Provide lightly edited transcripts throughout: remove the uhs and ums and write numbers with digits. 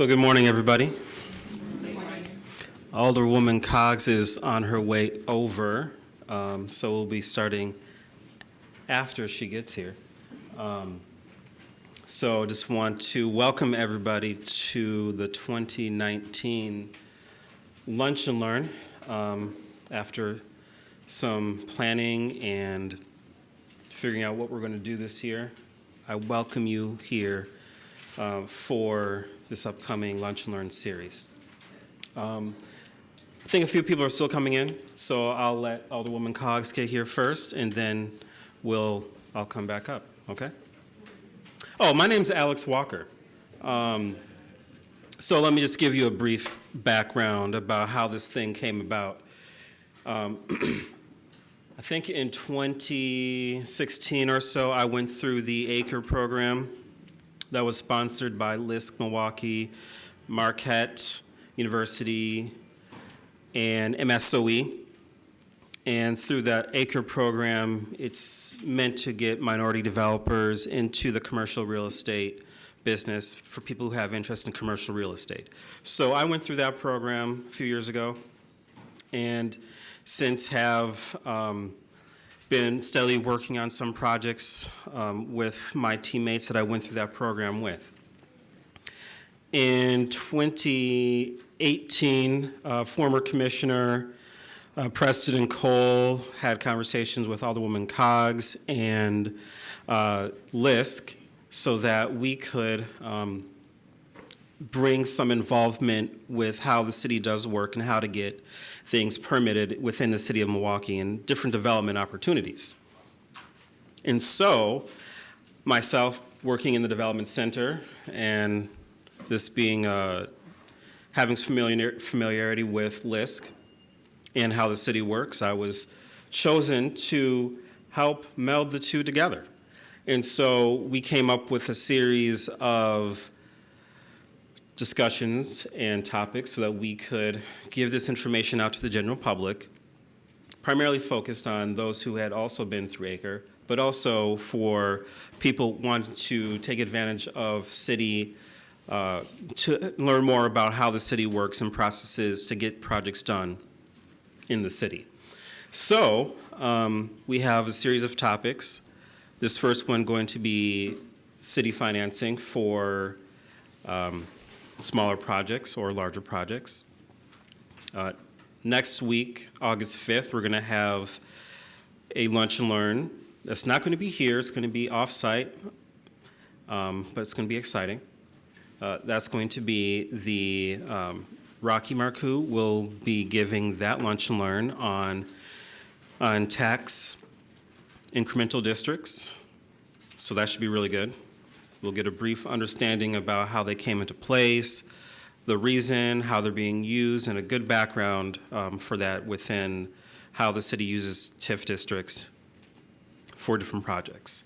So good morning, everybody. Alderwoman Coggs is on her way over, so we'll be starting after she gets here. So just want to welcome everybody to the 2019 Lunch and Learn. After some planning and figuring out what we're going to do this year, I welcome you here for this upcoming Lunch and Learn series. I think a few people are still coming in, so I'll let Alderwoman Coggs get here first, and then I'll come back up, okay? Oh, my name's Alex Walker. So let me just give you a brief background about how this thing came about. I think in 2016 or so, I went through the ACRE program that was sponsored by LISC Milwaukee, Marquette University, and MSOE. And through that ACRE program, it's meant to get minority developers into the commercial real estate business for people who have interest in commercial real estate. So I went through that program a few years ago, and since have been steadily working on some projects with my teammates that I went through that program with. In 2018, former Commissioner Preston Cole had conversations with Alderwoman Coggs and LISC so that we could bring some involvement with how the city does work and how to get things permitted within the city of Milwaukee and different development opportunities. And so, myself working in the development center and this being having familiarity with LISC and how the city works, I was chosen to help meld the two together. And so we came up with a series of discussions and topics so that we could give this information out to the general public, primarily focused on those who had also been through ACRE, but also for people wanting to take advantage of city, to learn more about how the city works and processes to get projects done in the city. So we have a series of topics. This first one going to be city financing for smaller projects or larger projects. Next week, August 5th, we're going to have a lunch and learn. That's not going to be here. It's going to be off-site, but it's going to be exciting. That's going to be the Rocky Marcoux will be giving that lunch and learn on tax incremental districts. So that should be really good. We'll get a brief understanding about how they came into place, the reason, how they're being used, and a good background for that within how the city uses TIF districts for different projects.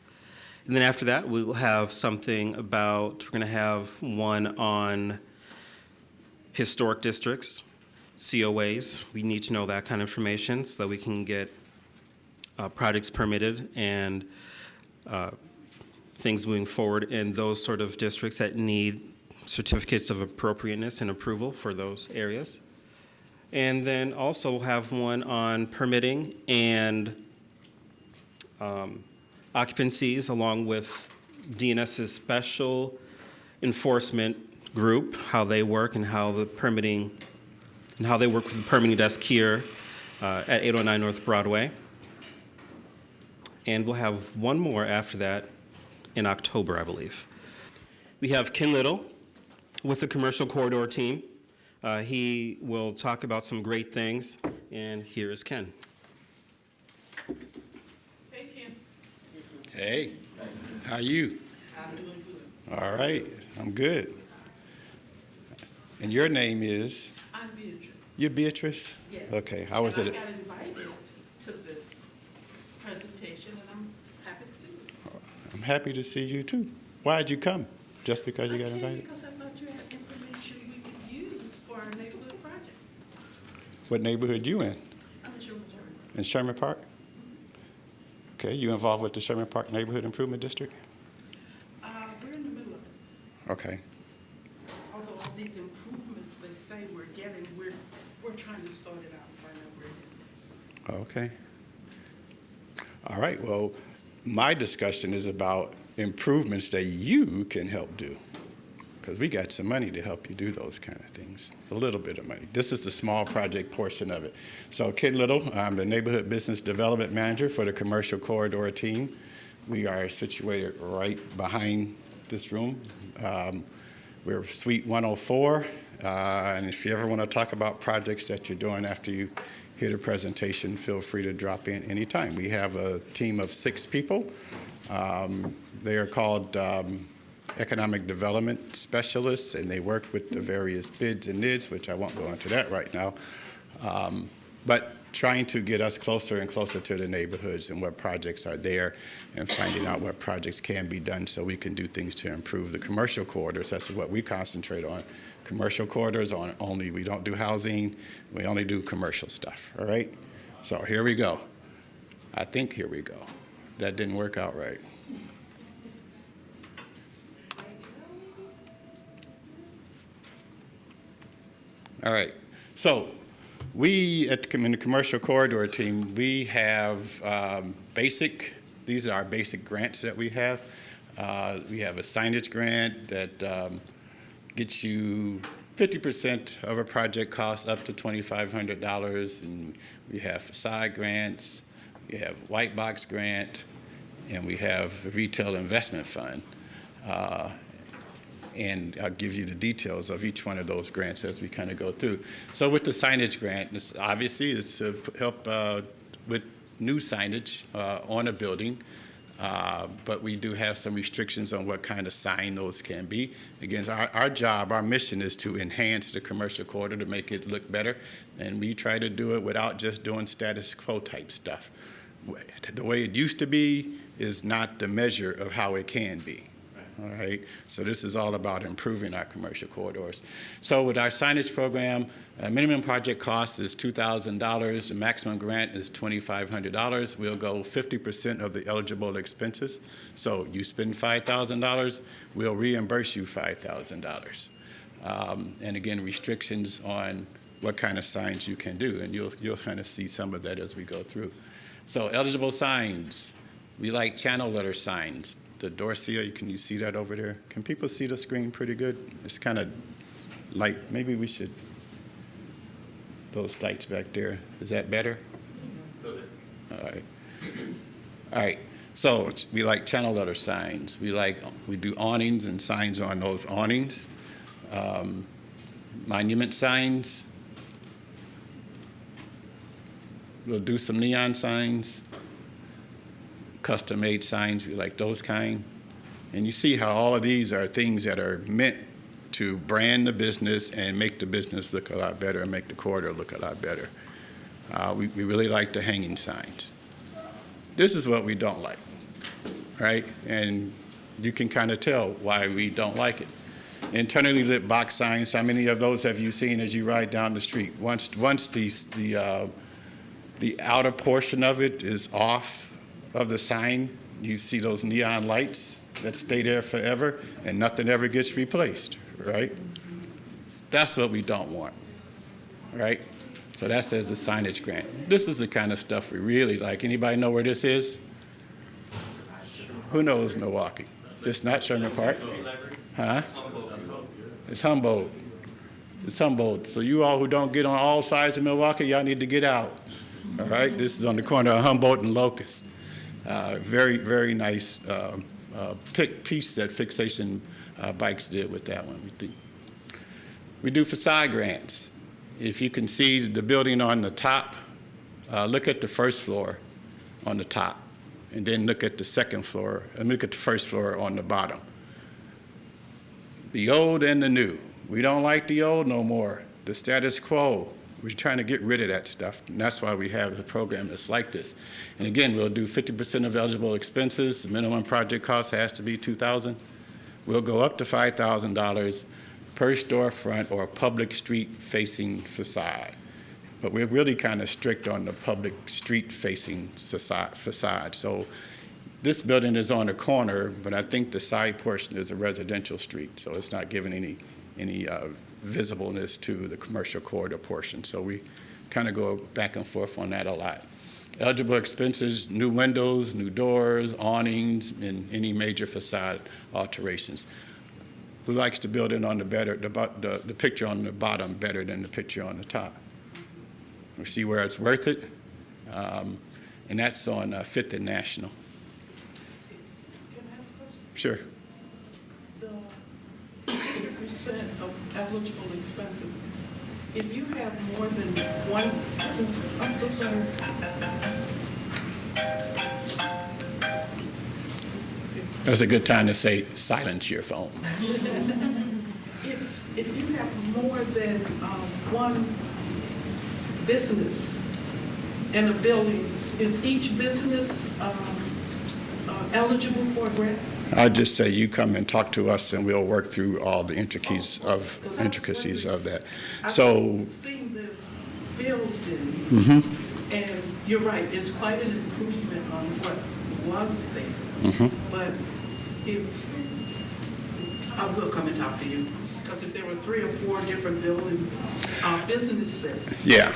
And then after that, we'll have something about, we're going to have one on historic districts, COAs. We need to know that kind of information so that we can get projects permitted and things moving forward in those sort of districts that need certificates of appropriateness and approval for those areas. And then also we'll have one on permitting and occupancies, along with DNS's special enforcement group, how they work and how the permitting and how they work with the permitting desk here at 809 North Broadway. And we'll have one more after that in October, I believe. We have Ken Little with the Commercial Corridor team. He will talk about some great things, and here is Ken. Hey, Ken. Hey, how are you? I'm doing good. All right, I'm good. And your name is? I'm Beatrice. You're Beatrice? Yes. Okay, how was it? I got invited to this presentation, and I'm happy to see you. I'm happy to see you too. Why'd you come? Just because you got invited? Because I thought you had information we could use for our neighborhood project. What neighborhood you in? I'm in Sherman. In Sherman Park? Okay, you involved with the Sherman Park Neighborhood Improvement District? We're in the middle of it. Okay. Although I these improvements they say we're getting, we're trying to sort it out and find out where it is. Okay. All right, well, my discussion is about improvements that you can help do, because we got some money to help you do those kind of things, a little bit of money. This is the small project portion of it. So Ken Little, I'm the Neighborhood Business Development Manager for the Commercial Corridor team. We are situated right behind this room. We're Suite 104, and if you ever want to talk about projects that you're doing after you hear the presentation, feel free to drop in anytime. We have a team of 6 people. They are called Economic Development Specialists, and they work with the various bids and NIDs, which I won't go into that right now. But trying to get us closer and closer to the neighborhoods and what projects are there, and finding out what projects can be done so we can do things to improve the commercial corridors. That's what we concentrate on. Commercial corridors only. We don't do housing. We only do commercial stuff, all right? So here we go. I think here we go. That didn't work out right. All right. So we in the commercial corridor team, we have these are our basic grants that we have. We have a signage grant that gets you 50% of a project cost up to $2,500, and we have facade grants, we have white box grant, and we have a retail investment fund. And I'll give you the details of each one of those grants as we kind of go through. So with the signage grant, obviously it's to help with new signage on a building, but we do have some restrictions on what kind of sign those can be. Again, our job, our mission is to enhance the commercial corridor to make it look better, and we try to do it without just doing status quo type stuff. The way it used to be is not the measure of how it can be. All right, so this is all about improving our commercial corridors. So with our signage program, minimum project cost is $2,000. The maximum grant is $2,500. We'll go 50% of the eligible expenses. So you spend $5,000, we'll reimburse you $5,000. And again, restrictions on what kind of signs you can do, and you'll kind of see some of that as we go through. So eligible signs, we like channel letter signs. The Dorsia, can you see that over there? Can people see the screen pretty good? It's kind of light. Maybe we should, those lights back there. Is that better? All right. All right. So we like channel letter signs. We do awnings and signs on those awnings. Monument signs. We'll do some neon signs. Custom-made signs, we like those kind. And you see how all of these are things that are meant to brand the business and make the business look a lot better and make the corridor look a lot better. We really like the hanging signs. This is what we don't like, right? And you can kind of tell why we don't like it. Internally lit box signs, how many of those have you seen as you ride down the street? Once the outer portion of it is off of the sign, you see those neon lights that stay there forever and nothing ever gets replaced, right? That's what we don't want, right? So that says the signage grant. This is the kind of stuff we really like. Anybody know where this is? Who knows Milwaukee? It's not Sherman Park. Huh? It's Humboldt. It's Humboldt. So you all who don't get on all sides of Milwaukee, y'all need to get out. All right? This is on the corner of Humboldt and Locust. Very, very nice piece that Fixation Bikes did with that one, we think. We do facade grants. If you can see the building on the top, look at the first floor on the top, and then look at the second floor, and look at the first floor on the bottom. The old and the new. We don't like the old no more. The status quo. We're trying to get rid of that stuff, and that's why we have a program that's like this. And again, we'll do 50% of eligible expenses. The minimum project cost has to be $2,000. We'll go up to $5,000 per storefront or public street-facing facade. But we're really kind of strict on the public street-facing facade. So this building is on a corner, but I think the side portion is a residential street, so it's not giving any visibleness to the commercial corridor portion. So we kind of go back and forth on that a lot. Eligible expenses, new windows, new doors, awnings, and any major facade alterations. Who likes the building on the picture on the bottom better than the picture on the top? We see where it's worth it, and that's on Fifth and National. Can I ask a question? Sure. The 50% of eligible expenses, if you have more than one, I'm so sorry. That's a good time to say, silence your phone. If you have more than one business in a building, is each business eligible for a grant? I'll just say you come and talk to us and we'll work through all the intricacies of that. So, I've seen this building, mhm, and you're right, it's quite an improvement on what was there. mhm. But if, I will come and talk to you, because if there were 3 or 4 different buildings, businesses Yeah,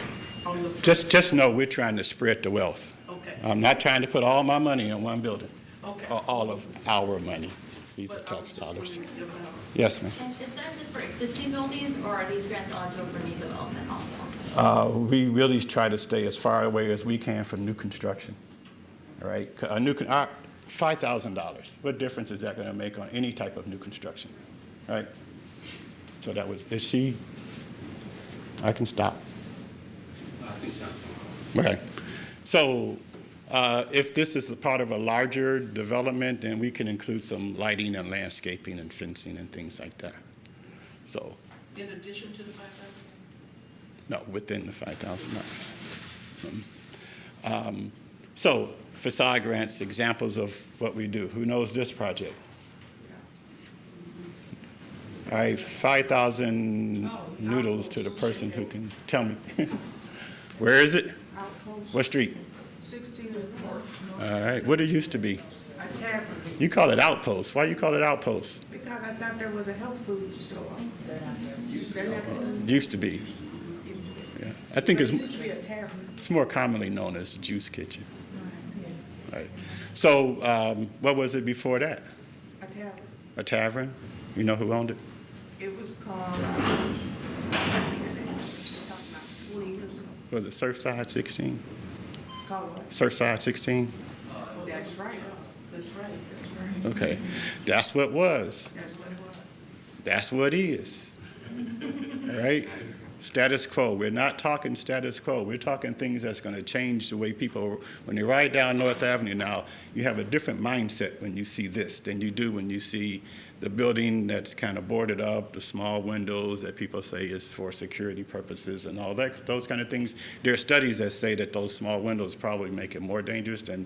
on the. just know we're trying to spread the wealth. Okay, I'm not trying to put all my money in one building, okay. or all of our money. These are But I was tax just dollars. wondering about- Yes, ma'am. And is that just for existing buildings, or are these grants eligible for new development also? We really try to stay as far away as we can from new construction. All right, $5,000. What difference is that going to make on any type of new construction? Right. So that was. Is she? I can stop. Okay. So if this is the part of a larger development, then we can include some lighting and landscaping and fencing and things like that. So. In addition to the 5,000? No, within the $5,000. So facade grants, examples of what we do. Who knows this project? All right, 5,000 noodles to the person who can tell me. Where is it? What street? 16 All right, what it used to be? A tavern, You call it Outpost. Why you call it Outpost? because I thought there was a health food store. Used to be. Yeah. I think It used to be a tavern. it's more commonly known as Juice Kitchen. Right. So what was it before that? A tavern. A tavern? You know who owned it? It was called, Was it Surfside 16? called what? Surfside 16? That's right. That's right. Okay. That's what was. That's what it was. That's what is. All right? Status quo. We're not talking status quo. We're talking things that's going to change the way people, when they ride down North Avenue now, you have a different mindset when you see this than you do when you see the building that's kind of boarded up, the small windows that people say is for security purposes and all that, those kind of things. There are studies that say that those small windows probably make it more dangerous than,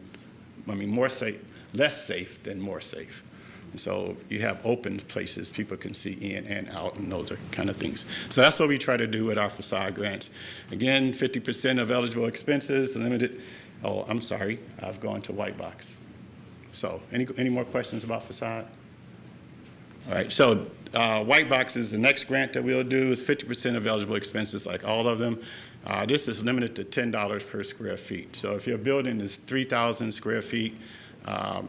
more safe, less safe than more safe. And so you have open places people can see in and out, and those are kind of things. So that's what we try to do with our facade grants. Again, 50% of eligible expenses, limited. Oh, I'm sorry, I've gone to white box. So any more questions about facade? All right, so white box is the next grant that we'll do is 50% of eligible expenses, like all of them. This is limited to $10 per square feet. So if your building is 3,000 square feet,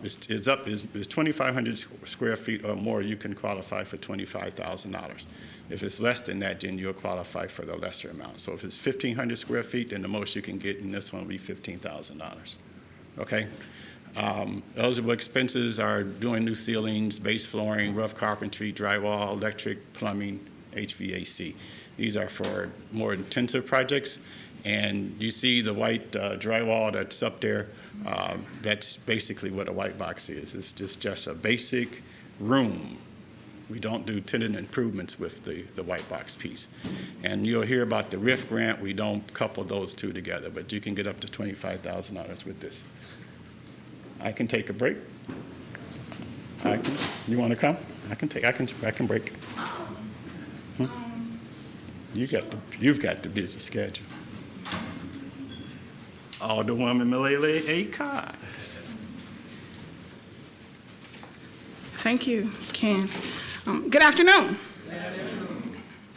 it's 2,500 square feet or more, you can qualify for $25,000. If it's less than that, then you'll qualify for the lesser amount. So if it's 1,500 square feet, then the most you can get in this one will be $15,000. Okay? Eligible expenses are doing new ceilings, base flooring, rough carpentry, drywall, electric, plumbing, HVAC. These are for more intensive projects. And you see the white drywall that's up there. That's basically what a white box is. It's just a basic room. We don't do tenant improvements with the white box piece. And you'll hear about the RIF grant. We don't couple those two together, but you can get up to $25,000 with this. I can take a break. You want to come? I can break. You've got the busy schedule. Alderwoman Malele Akon. Thank you, Ken. Good afternoon.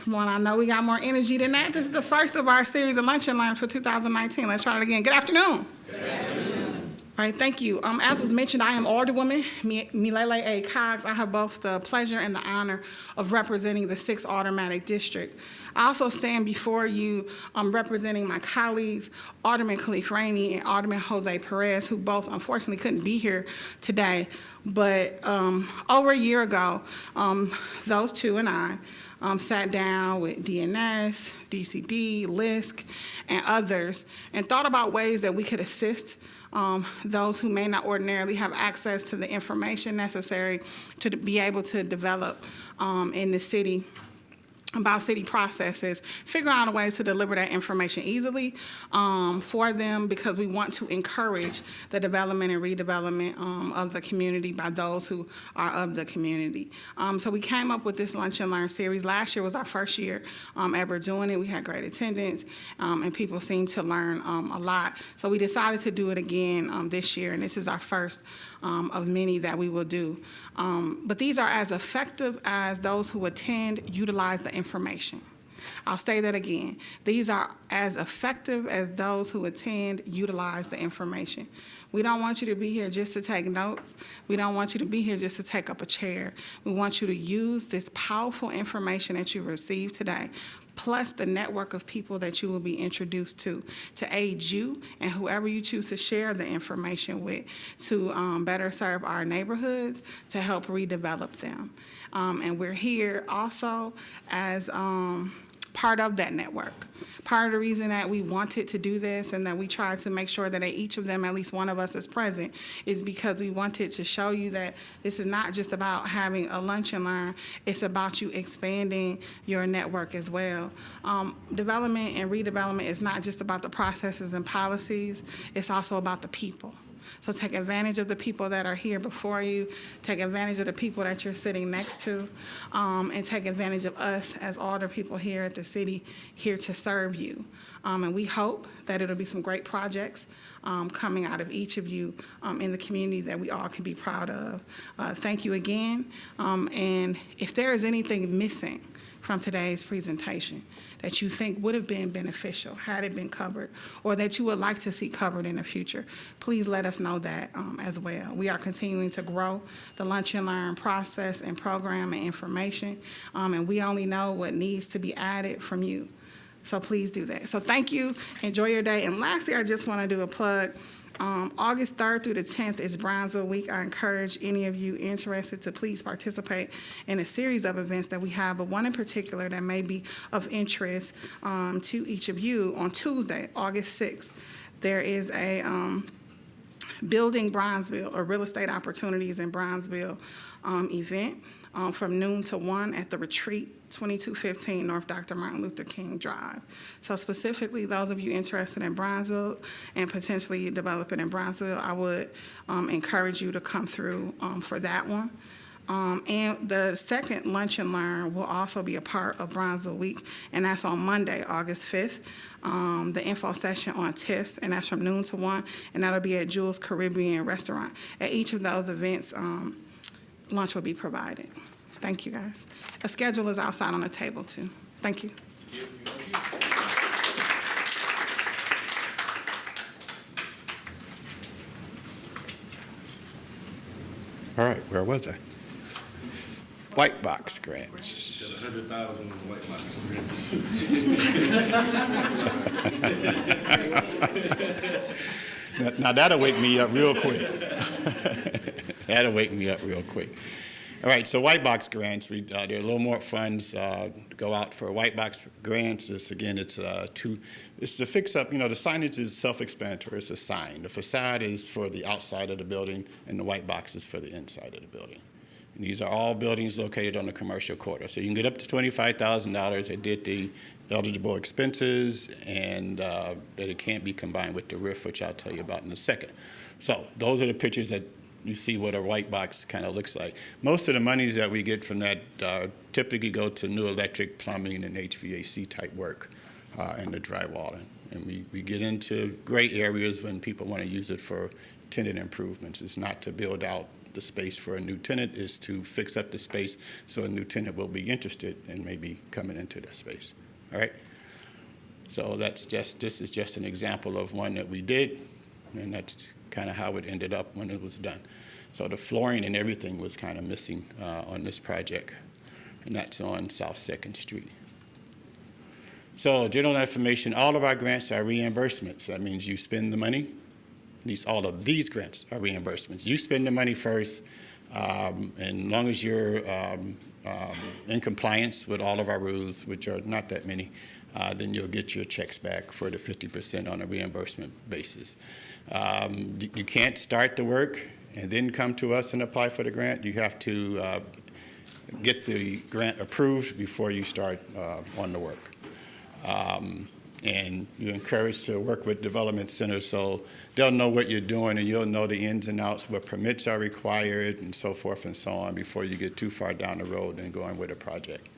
Come on, I know we got more energy than that. This is the first of our series of Lunch and Learn for 2019. Let's try it again. Good afternoon. Good afternoon. All right, thank you. As was mentioned, I am Alderwoman Milele A. Cox. I have both the pleasure and the honor of representing the 6th Aldermanic District. I also stand before you representing my colleagues, Alderman Khalif Rainey and Alderman Jose Perez, who both unfortunately couldn't be here today. But over a year ago, those two and I sat down with DNS, DCD, LISC, and others, and thought about ways that we could assist those who may not ordinarily have access to the information necessary to be able to develop in the city about city processes, figure out ways to deliver that information easily for them, because we want to encourage the development and redevelopment of the community by those who are of the community. So we came up with this Lunch and Learn series. Last year was our first year ever doing it. We had great attendance, and people seemed to learn a lot. So we decided to do it again this year, and this is our first of many that we will do. But these are as effective as those who attend utilize the information. I'll say that again. These are as effective as those who attend utilize the information. We don't want you to be here just to take notes. We don't want you to be here just to take up a chair. We want you to use this powerful information that you received today, plus the network of people that you will be introduced to aid you and whoever you choose to share the information with to better serve our neighborhoods, to help redevelop them. And we're here also as part of that network. Part of the reason that we wanted to do this and that we tried to make sure that at each of them, at least one of us is present, is because we wanted to show you that this is not just about having a lunch and learn, it's about you expanding your network as well. Development and redevelopment is not just about the processes and policies, it's also about the people. So take advantage of the people that are here before you, take advantage of the people that you're sitting next to, and take advantage of us as Alder people here at the city, here to serve you. And we hope that it'll be some great projects coming out of each of you in the community that we all can be proud of. Thank you again. And if there is anything missing from today's presentation that you think would have been beneficial had it been covered, or that you would like to see covered in the future, please let us know that as well. We are continuing to grow the Lunch and Learn process and program and information, and we only know what needs to be added from you. So please do that. So thank you, enjoy your day. And lastly, I just want to do a plug. August 3rd through the 10th is Brownsville Week. I encourage any of you interested to please participate in a series of events that we have, but one in particular that may be of interest to each of you. On Tuesday, August 6th, there is a Building Brownsville, or Real Estate Opportunities in Brownsville event from noon to 1 at the Retreat, 2215 North Dr. Martin Luther King Drive. So specifically, those of you interested in Brownsville and potentially developing in Brownsville, I would encourage you to come through for that one. And the second Lunch and Learn will also be a part of Brownsville Week, and that's on Monday, August 5th. The info session on TIFs, and that's from noon to 1, and that'll be at Jules Caribbean Restaurant. At each of those events, lunch will be provided. Thank you, guys. A schedule is outside on the table, too. Thank you. All right, where was I? White box grants. 100,000 white box grants. Now that'll wake me up real quick. That'll wake me up real quick. All right, so white box grants, there are a little more funds go out for white box grants. It's to fix up, the signage is self-explanatory. It's a sign. The facade is for the outside of the building, and the white box is for the inside of the building. And these are all buildings located on the commercial quarter. So you can get up to $25,000. They did the eligible expenses, and that it can't be combined with the RIF, which I'll tell you about in a second. So those are the pictures that you see what a white box kind of looks like. Most of the monies that we get from that typically go to new electric, plumbing, and HVAC type work and the drywalling. And we get into gray areas when people want to use it for tenant improvements. It's not to build out the space for a new tenant is to fix up the space so a new tenant will be interested in maybe coming into that space. All right? So this is just an example of one that we did, and that's kind of how it ended up when it was done. So the flooring and everything was kind of missing on this project, and that's on South 2nd Street. So general information, all of our grants are reimbursements. That means you spend the money. At least all of these grants are reimbursements. You spend the money first, and as long as you're in compliance with all of our rules, which are not that many, then you'll get your checks back for the 50% on a reimbursement basis. You can't start the work and then come to us and apply for the grant. You have to get the grant approved before you start on the work. And you're encouraged to work with development centers so they'll know what you're doing and you'll know the ins and outs, what permits are required and so forth and so on before you get too far down the road and going with a project.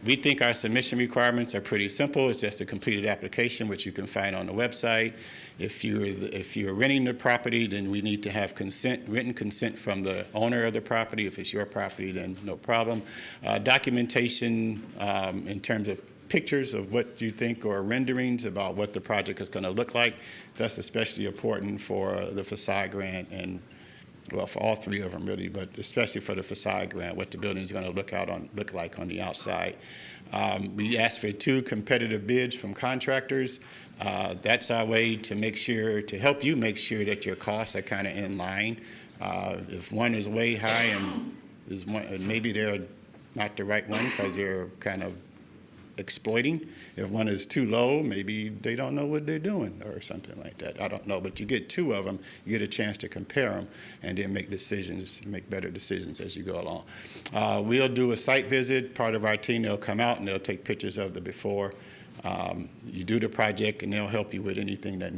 We think our submission requirements are pretty simple. It's just a completed application, which you can find on the website. If you're renting the property, then we need to have written consent from the owner of the property. If it's your property, then no problem. Documentation in terms of pictures of what you think or renderings about what the project is going to look like. That's especially important for the Façade Grant and, well, for all three of them really, but especially for the Façade Grant, what the building is going to look like on the outside. We asked for 2 competitive bids from contractors. That's our way to help you make sure that your costs are kind of in line. If one is way high and maybe they're not the right one because they're kind of exploiting. If one is too low, maybe they don't know what they're doing or something like that. I don't know, but you get 2 of them, you get a chance to compare them and then make better decisions as you go along. We'll do a site visit. Part of our team, they'll come out and they'll take pictures of the before. You do the project and they'll help you with anything that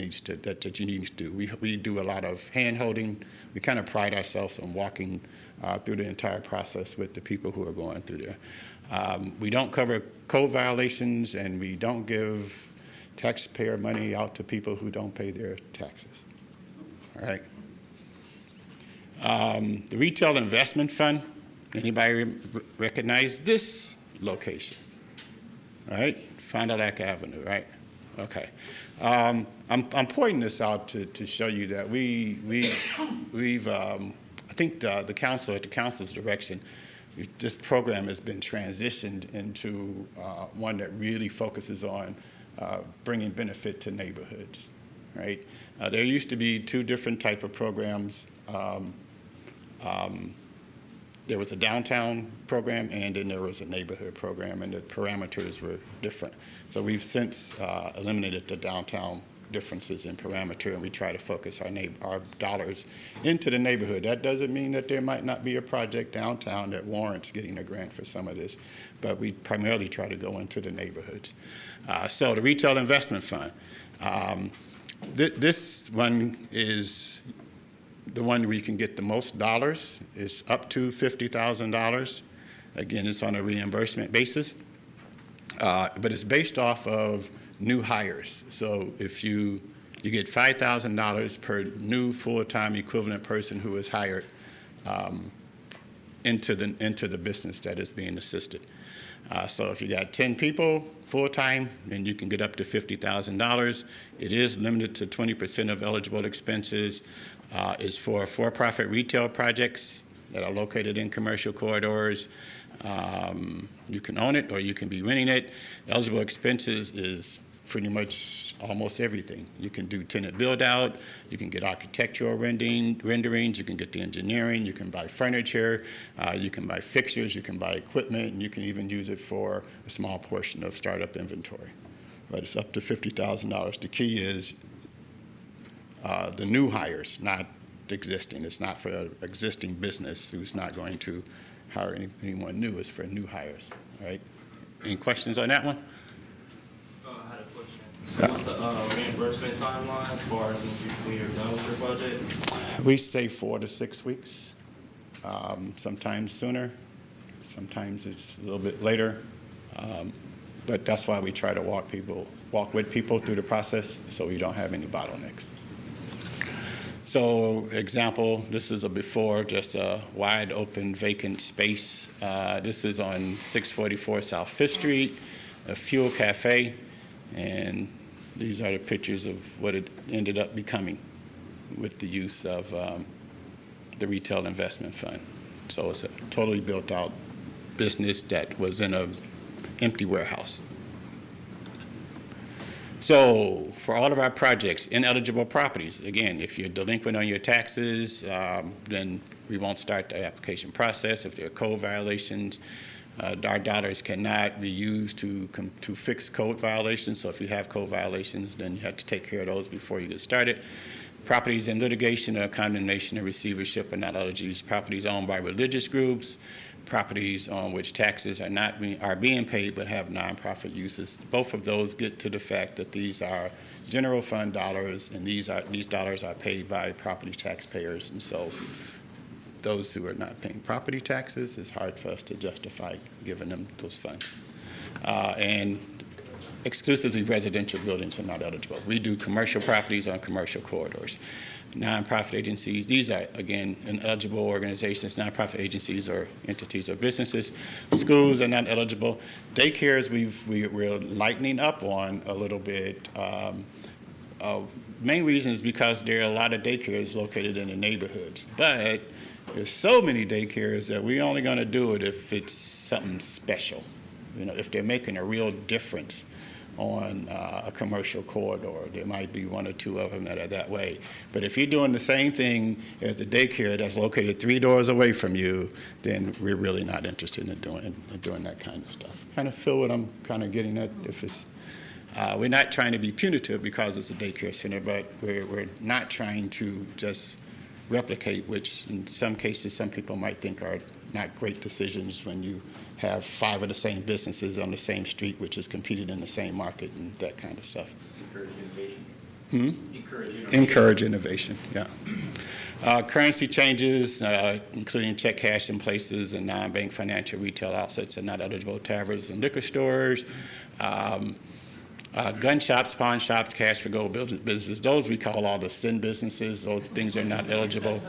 you need to do. We do a lot of hand-holding. We kind of pride ourselves on walking through the entire process with the people who are going through there. We don't cover code violations, and we don't give taxpayer money out to people who don't pay their taxes. All right. The Retail Investment Fund, anybody recognize this location? All right, Fond du Lac Avenue, right? Okay. I'm pointing this out to show you that we've I think the council, at the council's direction, this program has been transitioned into one that really focuses on bringing benefit to neighborhoods, right? There used to be 2 different type of programs. There was a downtown program and then there was a neighborhood program, and the parameters were different. So we've since eliminated the downtown differences in parameter, and we try to focus our dollars into the neighborhood. That doesn't mean that there might not be a project downtown that warrants getting a grant for some of this, but we primarily try to go into the neighborhoods. So the Retail Investment Fund. This one is the one where you can get the most dollars. It's up to $50,000. Again, it's on a reimbursement basis, but it's based off of new hires. So if you get $5,000 per new full-time equivalent person who is hired into the business that is being assisted. So if you got 10 people full-time, then you can get up to $50,000. It is limited to 20% of eligible expenses. It's for-profit retail projects that are located in commercial corridors. You can own it or you can be renting it. Eligible expenses is pretty much almost everything. You can do tenant build-out, you can get architectural renderings, you can get the engineering, you can buy furniture, you can buy fixtures, you can buy equipment, and you can even use it for a small portion of startup inventory. But it's up to $50,000. The key is the new hires, not the existing. It's not for an existing business who's not going to hire anyone new. It's for new hires, right? Any questions on that one? I had a question. So what's the reimbursement timeline as far as when you're done with your budget? We say 4 to 6 weeks, sometimes sooner, sometimes it's a little bit later, but that's why we try to walk with people through the process so we don't have any bottlenecks. So, example, this is a before, just a wide open vacant space. This is on 644 South Fifth Street, a fuel cafe, and these are the pictures of what it ended up becoming with the use of the retail investment fund. So it's a totally built out business that was in an empty warehouse. So for all of our projects, ineligible properties, again, if you're delinquent on your taxes, then we won't start the application process. If there are code violations, our dollars cannot be used to fix code violations. So if you have code violations, then you have to take care of those before you get started. Properties in litigation or condemnation or receivership are not eligible. Properties owned by religious groups, properties on which taxes are being paid but have nonprofit uses. Both of those get to the fact that these are general fund dollars, and these dollars are paid by property taxpayers. And so those who are not paying property taxes, it's hard for us to justify giving them those funds. And exclusively residential buildings are not eligible. We do commercial properties on commercial corridors. Nonprofit agencies, these are, again, ineligible organizations, nonprofit agencies or entities or businesses. Schools are not eligible. Daycares, we're lightening up on a little bit. Main reason is because there are a lot of daycares located in the neighborhoods. But there's so many daycares that we're only going to do it if it's something special. You know, if they're making a real difference on a commercial corridor. There might be one or two of them that are that way. But if you're doing the same thing as the daycare that's located 3 doors away from you, then we're really not interested in doing that kind of stuff. Kind of feel what I'm kind of getting at? If it's, we're not trying to be punitive because it's a daycare center, but we're not trying to just replicate, which in some cases some people might think are not great decisions when you have 5 of the same businesses on the same street, which is competed in the same market and that kind of stuff. Encourage innovation. Encourage innovation. Encourage innovation, yeah. Currency changes, including check cash in places and non-bank financial retail outlets are not eligible. Taverns and liquor stores. Gun shops, pawn shops, cash for gold businesses, those we call all the sin businesses. Those things are not eligible.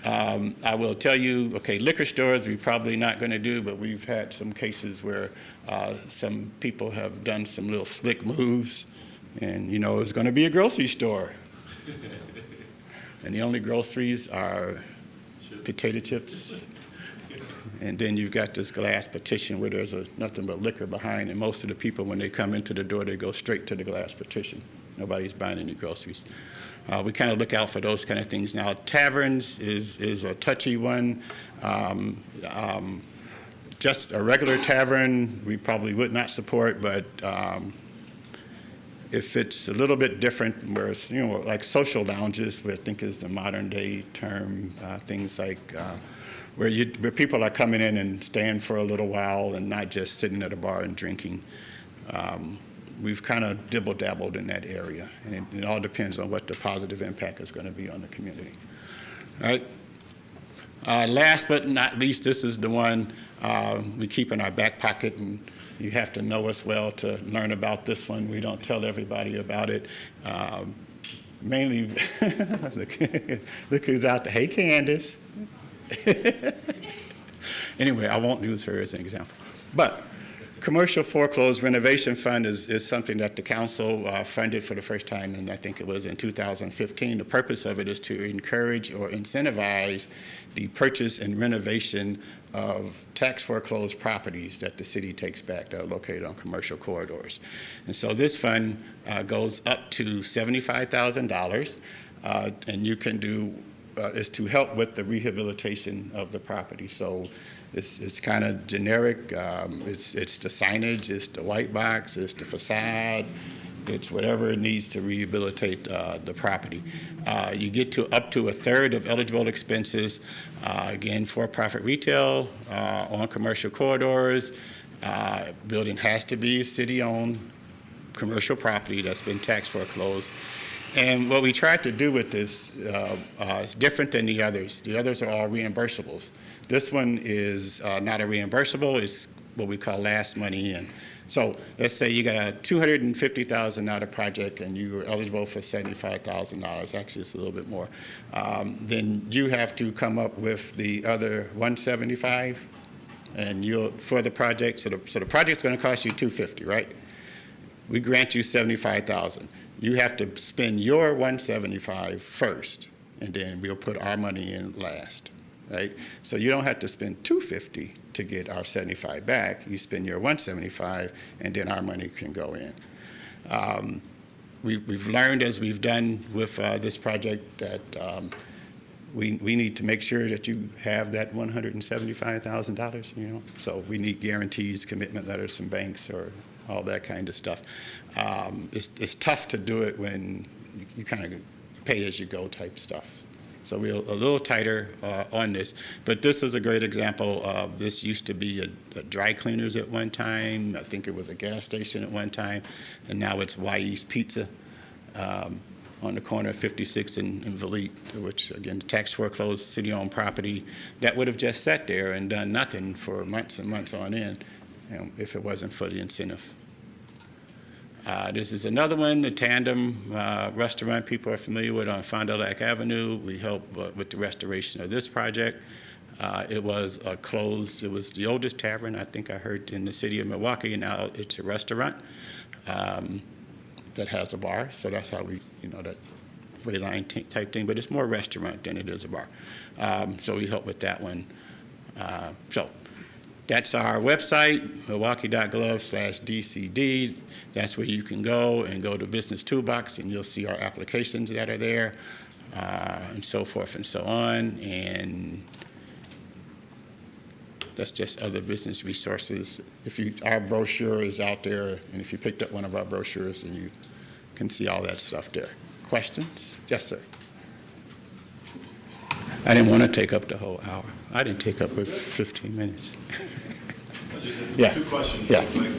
I will tell you, okay, liquor stores we're probably not going to do, but we've had some cases where some people have done some little slick moves, and you know it's going to be a grocery store. And the only groceries are potato chips. And then you've got this glass partition where there's nothing but liquor behind, and most of the people, when they come into the door, they go straight to the glass partition. Nobody's buying any groceries. We kind of look out for those kind of things. Now, taverns is a touchy one. Just a regular tavern, we probably would not support, but if it's a little bit different, where it's, you know, like social lounges, where I think is the modern day term, things like where people are coming in and staying for a little while and not just sitting at a bar and drinking. We've kind of dibble-dabbled in that area, and it all depends on what the positive impact is going to be on the community. All right. Last but not least, this is the one we keep in our back pocket, and you have to know us well to learn about this one. We don't tell everybody about it. Mainly, look who's out there. Hey, Candace. Anyway, I won't use her as an example. But Commercial Foreclosed Renovation Fund is something that the council funded for the first time, and I think it was in 2015. The purpose of it is to encourage or incentivize the purchase and renovation of tax foreclosed properties that the city takes back that are located on commercial corridors. And so this fund goes up to $75,000, and you can do, is to help with the rehabilitation of the property. So it's kind of generic. It's the signage, it's the white box, it's the facade, it's whatever it needs to rehabilitate the property. You get to up to 1/3 of eligible expenses, again, for-profit retail, on commercial corridors. Building has to be city-owned commercial property that's been tax foreclosed. And what we tried to do with this is different than the others. The others are all reimbursables. This one is not a reimbursable. It's what we call last money, and So let's say you got a $250,000 project and you were eligible for $75,000, actually it's a little bit more, then you have to come up with the other 175 and for the project, so the project's gonna cost you $250, right? We grant you $75,000. You have to spend your $175 first, and then we'll put our money in last, right? So you don't have to spend $250 to get our $75 back. You spend your $175, and then our money can go in. We've learned as we've done with this project that we need to make sure that you have that $175,000, you know? So we need guarantees, commitment letters from banks, or all that kind of stuff. It's tough to do it when you kind of pay as you go type stuff. So we're a little tighter on this, but this is a great example of, this used to be a dry cleaners at one time. I think it was a gas station at one time, and now it's Ys Pizza on the corner of 56 and Valete, which again, tax foreclosed city-owned property that would have just sat there and done nothing for months and months on end, you know, if it wasn't for the incentive. This is another one, the Tandem restaurant people are familiar with on Fond du Lac Avenue. We helped with the restoration of this project. It was closed. It was the oldest tavern, I think I heard, in the city of Milwaukee. Now it's a restaurant that has a bar. So that's how we, you know, that Wayline type thing. But it's more restaurant than it is a bar. So we helped with that one. So that's our website, milwaukee.gov/DCD. That's where you can go to Business Toolbox, and you'll see our applications that are there, and so forth and so on. And that's just other business resources. Our brochure is out there, and if you picked up one of our brochures, then you can see all that stuff there. Questions? Yes, sir. I didn't want to take up the whole hour. I didn't take up but 15 minutes. Yeah. Two questions. Yeah. Real quick.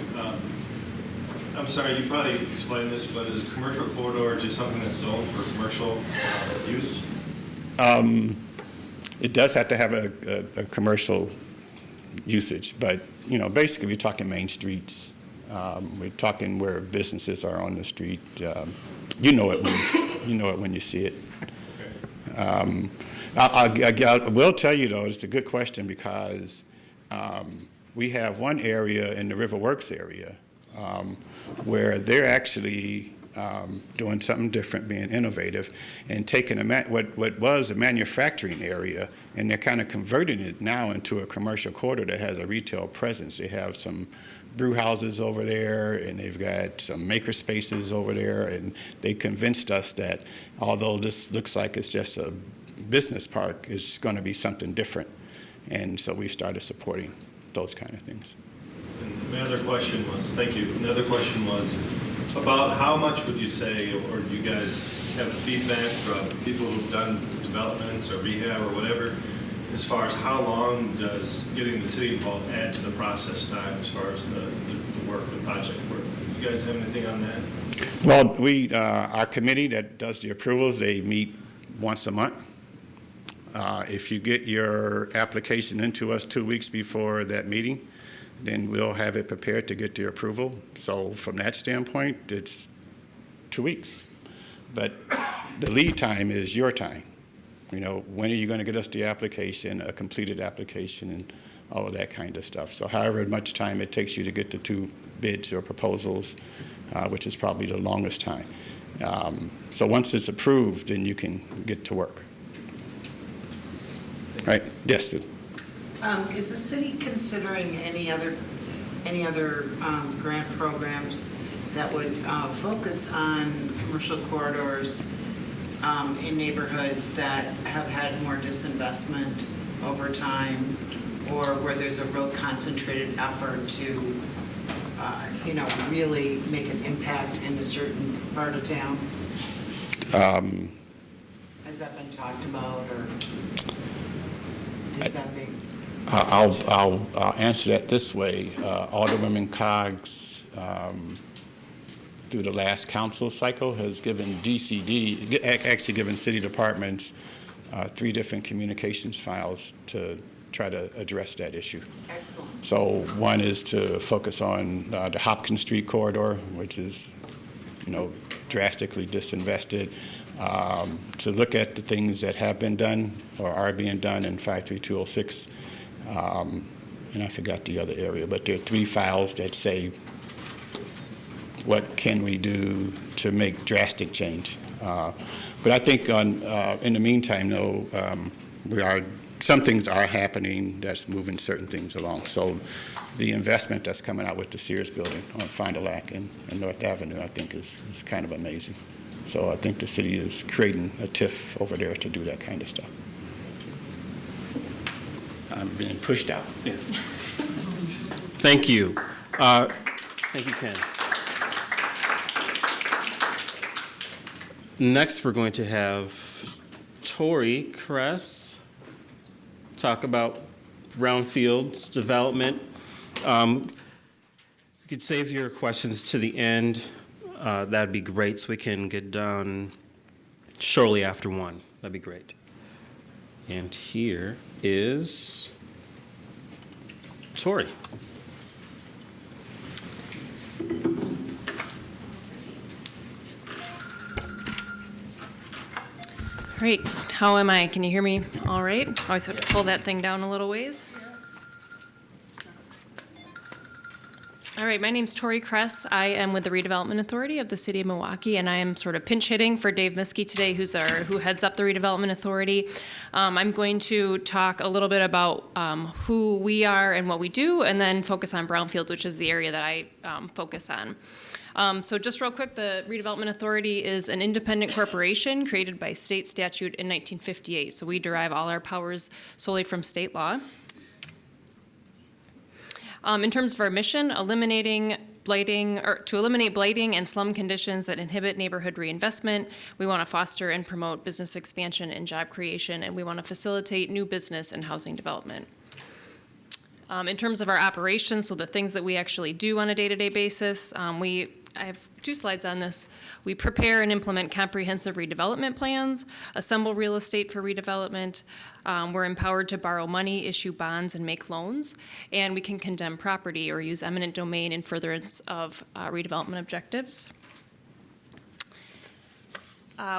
I'm sorry, you probably explained this, but is a commercial corridor just something that's zoned for commercial use? It does have to have a commercial usage, but, you know, basically we're talking main streets. We're talking where businesses are on the street. You know it when you see it. Okay. I will tell you, though, it's a good question, because we have one area in the River Works area where they're actually doing something different, being innovative, and taking what was a manufacturing area, and they're kind of converting it now into a commercial corridor that has a retail presence. They have some brew houses over there, and they've got some maker spaces over there, and they convinced us that although this looks like it's just a business park, it's going to be something different. And so we started supporting those kind of things. And my other question was, thank you. The other question was about how much would you say, or do you guys have feedback from people who've done developments or rehab or whatever, as far as how long does getting the city involved add to the process time as far as the work, the project work? You guys have anything on that? Well, our committee that does the approvals, they meet once a month. If you get your application into us 2 weeks before that meeting, then we'll have it prepared to get the approval. So from that standpoint, it's 2 weeks. But the lead time is your time. You know, when are you going to get us the application, a completed application, and all of that kind of stuff. So however much time it takes you to get the 2 bids or proposals, which is probably the longest time. So once it's approved, then you can get to work. Right? Yes, Sue. Is the city considering any other grant programs that would focus on commercial corridors in neighborhoods that have had more disinvestment over time, or where there's a real concentrated effort to, really make an impact in a certain part of town? Has that been talked about, or is that being? I'll answer that this way. Alderwoman Coggs, through the last council cycle, has given actually given city departments 3 different communications files to try to address that issue. Excellent. So one is to focus on the Hopkins Street corridor, which is, drastically disinvested, to look at the things that have been done or are being done in 53206, and I forgot the other area, but there are 3 files that say what can we do to make drastic change. But I think in the meantime, though, some things are happening that's moving certain things along. So the investment that's coming out with the Sears building on Fond du Lac and North Avenue, I think is kind of amazing. So I think the city is creating a TIF over there to do that kind of stuff. I'm being pushed out. Thank you. Thank you, Ken. Next, we're going to have Tori Kress talk about Brownfield's development. You could save your questions to the end. That'd be great, so we can get done shortly after 1. That'd be great. And here is Tori. Great. How am I? Can you hear me all right? Always have to pull that thing down a little ways. All right, my name's Tori Kress. I am with the Redevelopment Authority of the City of Milwaukee, and I am sort of pinch hitting for Dave Miskey today, who heads up the Redevelopment Authority. I'm going to talk a little bit about who we are and what we do, and then focus on Brownfields, which is the area that I focus on. So just real quick, the Redevelopment Authority is an independent corporation created by state statute in 1958. So we derive all our powers solely from state law. In terms of our mission, to eliminate blighting and slum conditions that inhibit neighborhood reinvestment. We want to foster and promote business expansion and job creation, and we want to facilitate new business and housing development. In terms of our operations, so the things that we actually do on a day-to-day basis, I have 2 slides on this. We prepare and implement comprehensive redevelopment plans, assemble real estate for redevelopment. We're empowered to borrow money, issue bonds, and make loans. And we can condemn property or use eminent domain in furtherance of redevelopment objectives.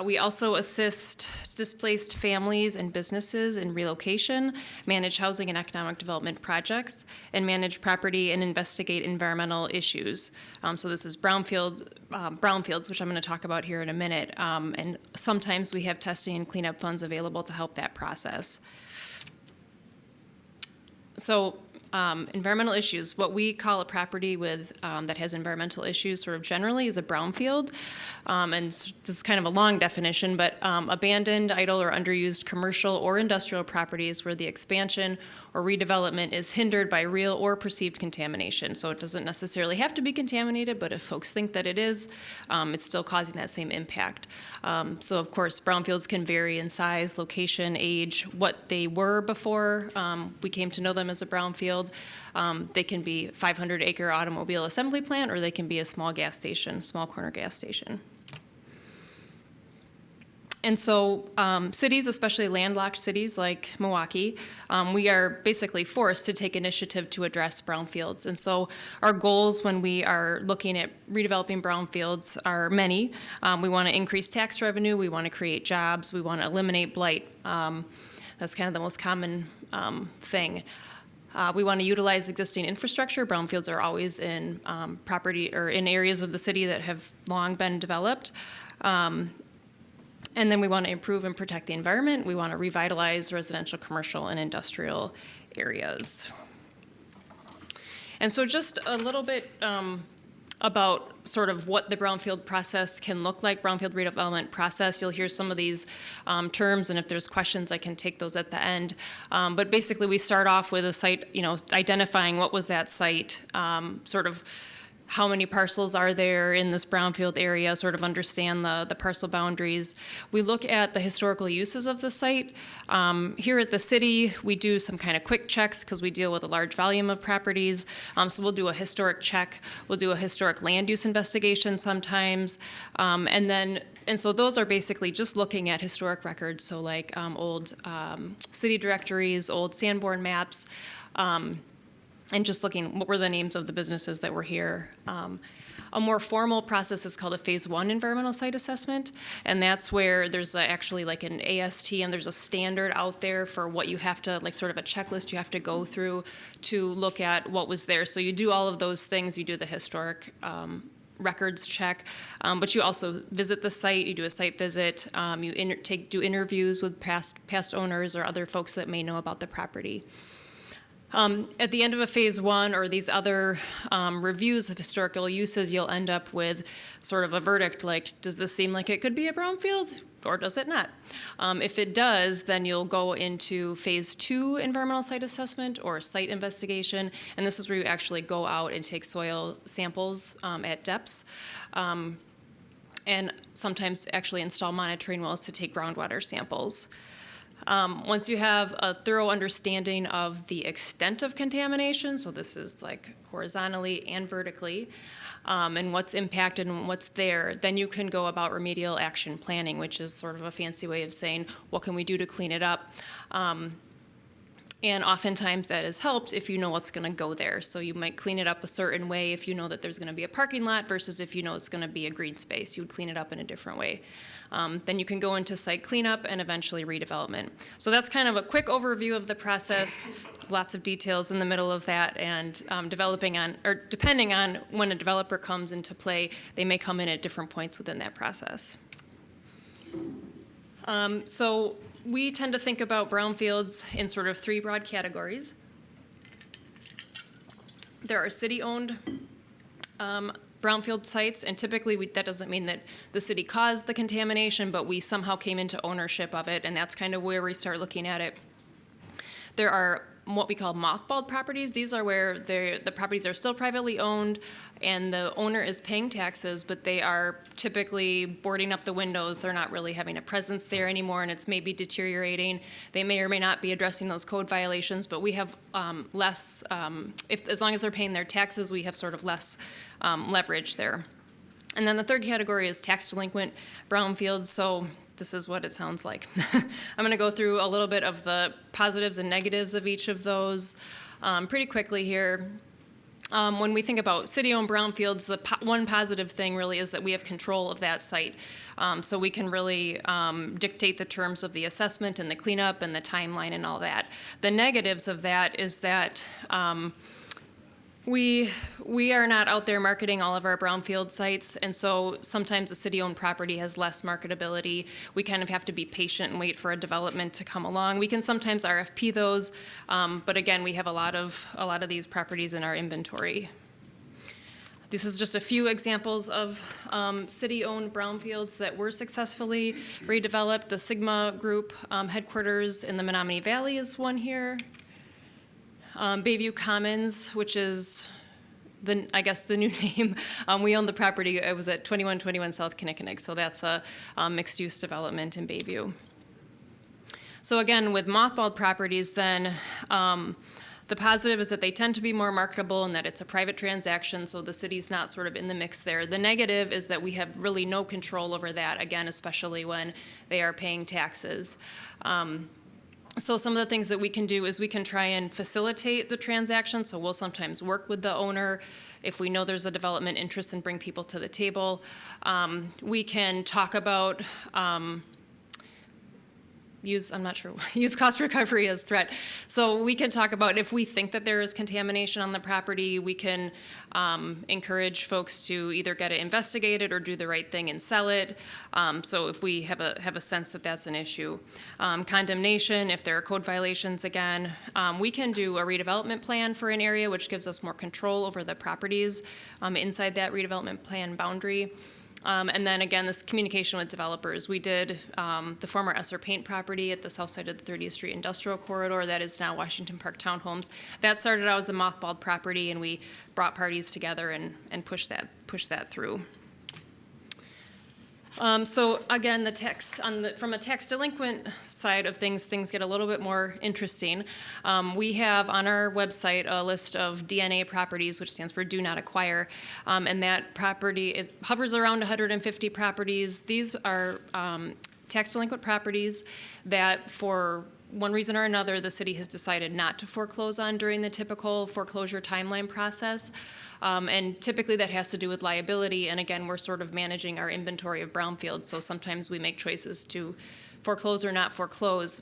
We also assist displaced families and businesses in relocation, manage housing and economic development projects, and manage property and investigate environmental issues. So this is brownfields, which I'm going to talk about here in a minute. And sometimes we have testing and cleanup funds available to help that process. So environmental issues, what we call a property with that has environmental issues sort of generally is a brownfield. And this is kind of a long definition, but abandoned, idle, or underused commercial or industrial properties where the expansion or redevelopment is hindered by real or perceived contamination. So it doesn't necessarily have to be contaminated, but if folks think that it is, it's still causing that same impact. So of course, brownfields can vary in size, location, age, what they were before we came to know them as a brownfield. They can be 500-acre automobile assembly plant, or they can be a small gas station, small corner gas station. And so cities, especially landlocked cities like Milwaukee, we are basically forced to take initiative to address brownfields. And so our goals when we are looking at redeveloping brownfields are many. We want to increase tax revenue. We want to create jobs. We want to eliminate blight. That's kind of the most common thing. We want to utilize existing infrastructure. Brownfields are always in property or in areas of the city that have long been developed. And then we want to improve and protect the environment. We want to revitalize residential, commercial, and industrial areas. And so just a little bit about sort of what the brownfield process can look like, brownfield redevelopment process. You'll hear some of these terms, and if there's questions, I can take those at the end. But basically, we start off with a site, identifying what was that site, sort of how many parcels are there in this brownfield area, sort of understand the parcel boundaries. We look at the historical uses of the site. Here at the city, we do some kind of quick checks because we deal with a large volume of properties. So we'll do a historic check. We'll do a historic land use investigation sometimes. And so those are basically just looking at historic records, so like old city directories, old Sanborn maps, and just looking what were the names of the businesses that were here. A more formal process is called a Phase 1 environmental site assessment, and that's where there's actually like an AST, and there's a standard out there for what you have to, like sort of a checklist you have to go through to look at what was there. So you do all of those things. You do the historic records check, but you also visit the site. You do a site visit. You do interviews with past owners or other folks that may know about the property. At the end of a Phase 1 or these other reviews of historical uses, you'll end up with sort of a verdict like, does this seem like it could be a brownfield or does it not? If it does, then you'll go into Phase 2 environmental site assessment or site investigation, and this is where you actually go out and take soil samples at depths. And sometimes actually install monitoring wells to take groundwater samples. Once you have a thorough understanding of the extent of contamination, so this is like horizontally and vertically, and what's impacted and what's there, then you can go about remedial action planning, which is sort of a fancy way of saying, what can we do to clean it up? And oftentimes that is helped if you know what's going to go there. So you might clean it up a certain way if you know that there's going to be a parking lot versus if you know it's going to be a green space. You would clean it up in a different way. Then you can go into site cleanup and eventually redevelopment. So that's kind of a quick overview of the process. Lots of details in the middle of that, and depending on when a developer comes into play, they may come in at different points within that process. So we tend to think about brownfields in sort of three broad categories. There are city-owned brownfield sites, and typically that doesn't mean that the city caused the contamination, but we somehow came into ownership of it, and that's kind of where we start looking at it. There are what we call mothballed properties. These are where the properties are still privately owned and the owner is paying taxes, but they are typically boarding up the windows. They're not really having a presence there anymore, and it's maybe deteriorating. They may or may not be addressing those code violations, but we have less, as long as they're paying their taxes, we have sort of less leverage there. And then the third category is tax delinquent brownfields. So this is what it sounds like. I'm going to go through a little bit of the positives and negatives of each of those pretty quickly here. When we think about city-owned brownfields, the one positive thing really is that we have control of that site. So we can really dictate the terms of the assessment and the cleanup and the timeline and all that. The negatives of that is that we are not out there marketing all of our brownfield sites, and so sometimes a city-owned property has less marketability. We kind of have to be patient and wait for a development to come along. We can sometimes RFP those, but again, we have a lot of these properties in our inventory. This is just a few examples of city-owned brownfields that were successfully redeveloped. The Sigma Group headquarters in the Menominee Valley is one here. Bayview Commons, which is I guess the new name. We own the property. It was at 2121 South Kinnickinnick, so that's a mixed-use development in Bayview. So again, with mothballed properties, then the positive is that they tend to be more marketable and that it's a private transaction, so the city's not sort of in the mix there. The negative is that we have really no control over that, again, especially when they are paying taxes. So some of the things that we can do is we can try and facilitate the transaction. So we'll sometimes work with the use if we know there's a development interest and bring people to the table. We can talk about use cost recovery as threat. So we can talk about if we think that there is contamination on the property, we can encourage folks to either get it investigated or do the right thing and sell it. So if we have a sense that that's an issue. Condemnation, if there are code violations again. We can do a redevelopment plan for an area, which gives us more control over the properties inside that redevelopment plan boundary. And then again, this communication with developers. We did the former Esser Paint property at the south side of the 30th Street Industrial Corridor. That is now Washington Park Townhomes. That started out as a mothballed property, and we brought parties together and pushed that through. So again, from a tax delinquent side of things get a little bit more interesting. We have on our website a list of DNA properties, which stands for Do Not Acquire, and that property, it hovers around 150 properties. These are tax delinquent properties that for one reason or another, the city has decided not to foreclose on during the typical foreclosure timeline process. And typically that has to do with liability. And again, we're sort of managing our inventory of brownfields. So sometimes we make choices to foreclose or not foreclose.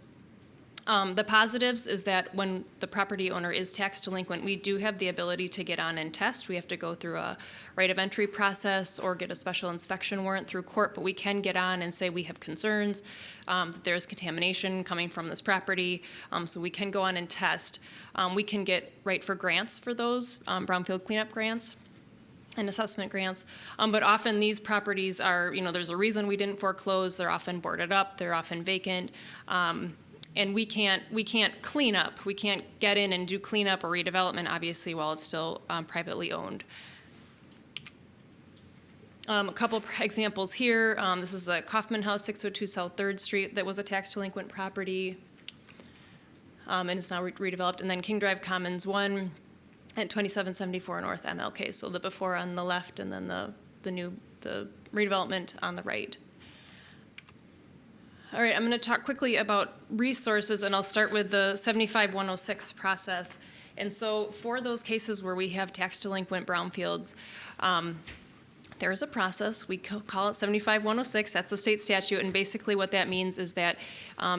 The positives is that when the property owner is tax delinquent, we do have the ability to get on and test. We have to go through a right of entry process or get a special inspection warrant through court, but we can get on and say we have concerns that there's contamination coming from this property, so we can go on and test. We can get right for grants for those, brownfield cleanup grants and assessment grants, but often these properties are, there's a reason we didn't foreclose. They're often boarded up, they're often vacant. And we can't clean up. We can't get in and do cleanup or redevelopment, obviously, while it's still privately owned. A couple examples here. This is the Kaufman House, 602 South 3rd Street, that was a tax delinquent property, and it's now redeveloped. And then King Drive Commons 1 at 2774 North MLK. So the before on the left, and then the redevelopment on the right. All right, I'm going to talk quickly about resources, and I'll start with the 75106 process. And so for those cases where we have tax delinquent brownfields, there is a process. We call it 75106. That's a state statute, and basically what that means is that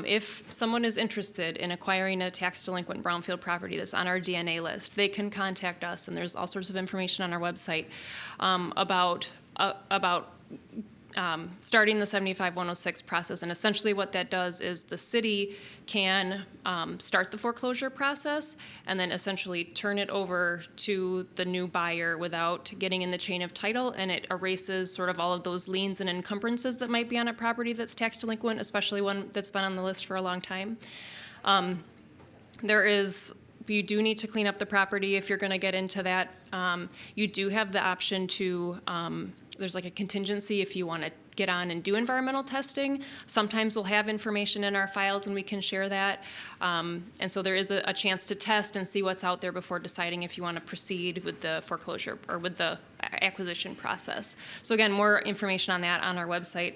if someone is interested in acquiring a tax delinquent brownfield property that's on our DNA list, they can contact us, and there's all sorts of information on our website about starting the 75106 process. And essentially what that does is the city can start the foreclosure process and then essentially turn it over to the new buyer without getting in the chain of title, and it erases sort of all of those liens and encumbrances that might be on a property that's tax delinquent, especially one that's been on the list for a long time. You do need to clean up the property if you're going to get into that. You do have the option to there's like a contingency if you want to get on and do environmental testing. Sometimes we'll have information in our files and we can share that. And so there is a chance to test and see what's out there before deciding if you want to proceed with the foreclosure or with the acquisition process. So again, more information on that on our website.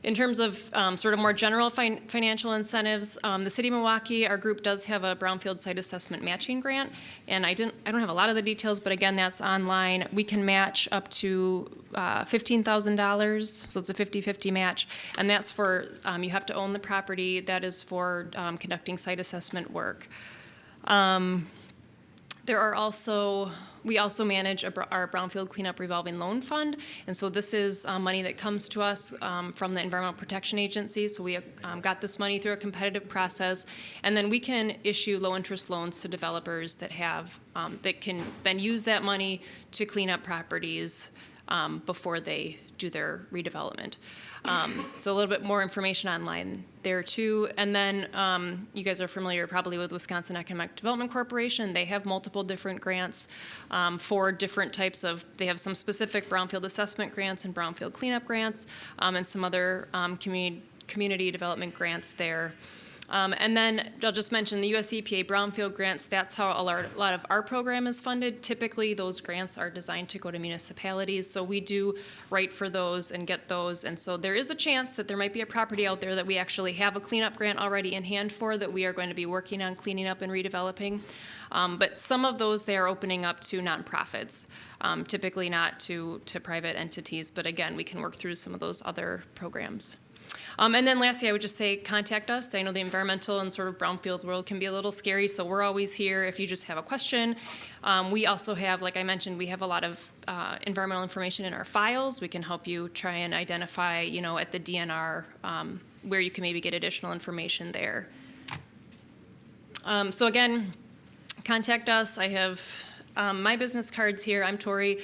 In terms of sort of more general financial incentives, the City of Milwaukee, our group does have a Brownfield Site Assessment Matching Grant, and I don't have a lot of the details, but again, that's online. We can match up to $15,000, so it's a 50-50 match, and that's for, you have to own the property. That is for conducting site assessment work. We also manage our Brownfield Cleanup Revolving Loan Fund, and so this is money that comes to us from the Environmental Protection Agency. So we got this money through a competitive process, and then we can issue low-interest loans to developers that can then use that money to clean up properties before they do their redevelopment. So a little bit more information online there too. And then you guys are familiar probably with Wisconsin Economic Development Corporation. They have multiple different grants for different types of, they have some specific brownfield assessment grants and brownfield cleanup grants, and some other community development grants there. And then I'll just mention the US EPA Brownfield grants. That's how a lot of our program is funded. Typically, those grants are designed to go to municipalities, so we do write for those and get those. And so there is a chance that there might be a property out there that we actually have a cleanup grant already in hand for that we are going to be working on cleaning up and redeveloping. But some of those they are opening up to nonprofits, typically not to private entities. But again, we can work through some of those other programs. And then lastly, I would just say contact us. I know the environmental and sort of brownfield world can be a little scary, so we're always here if you just have a question. We also have, like I mentioned, we have a lot of environmental information in our files. We can help you try and identify, at the DNR where you can maybe get additional information there. So again, contact us. I have My business card's here. I'm Tori.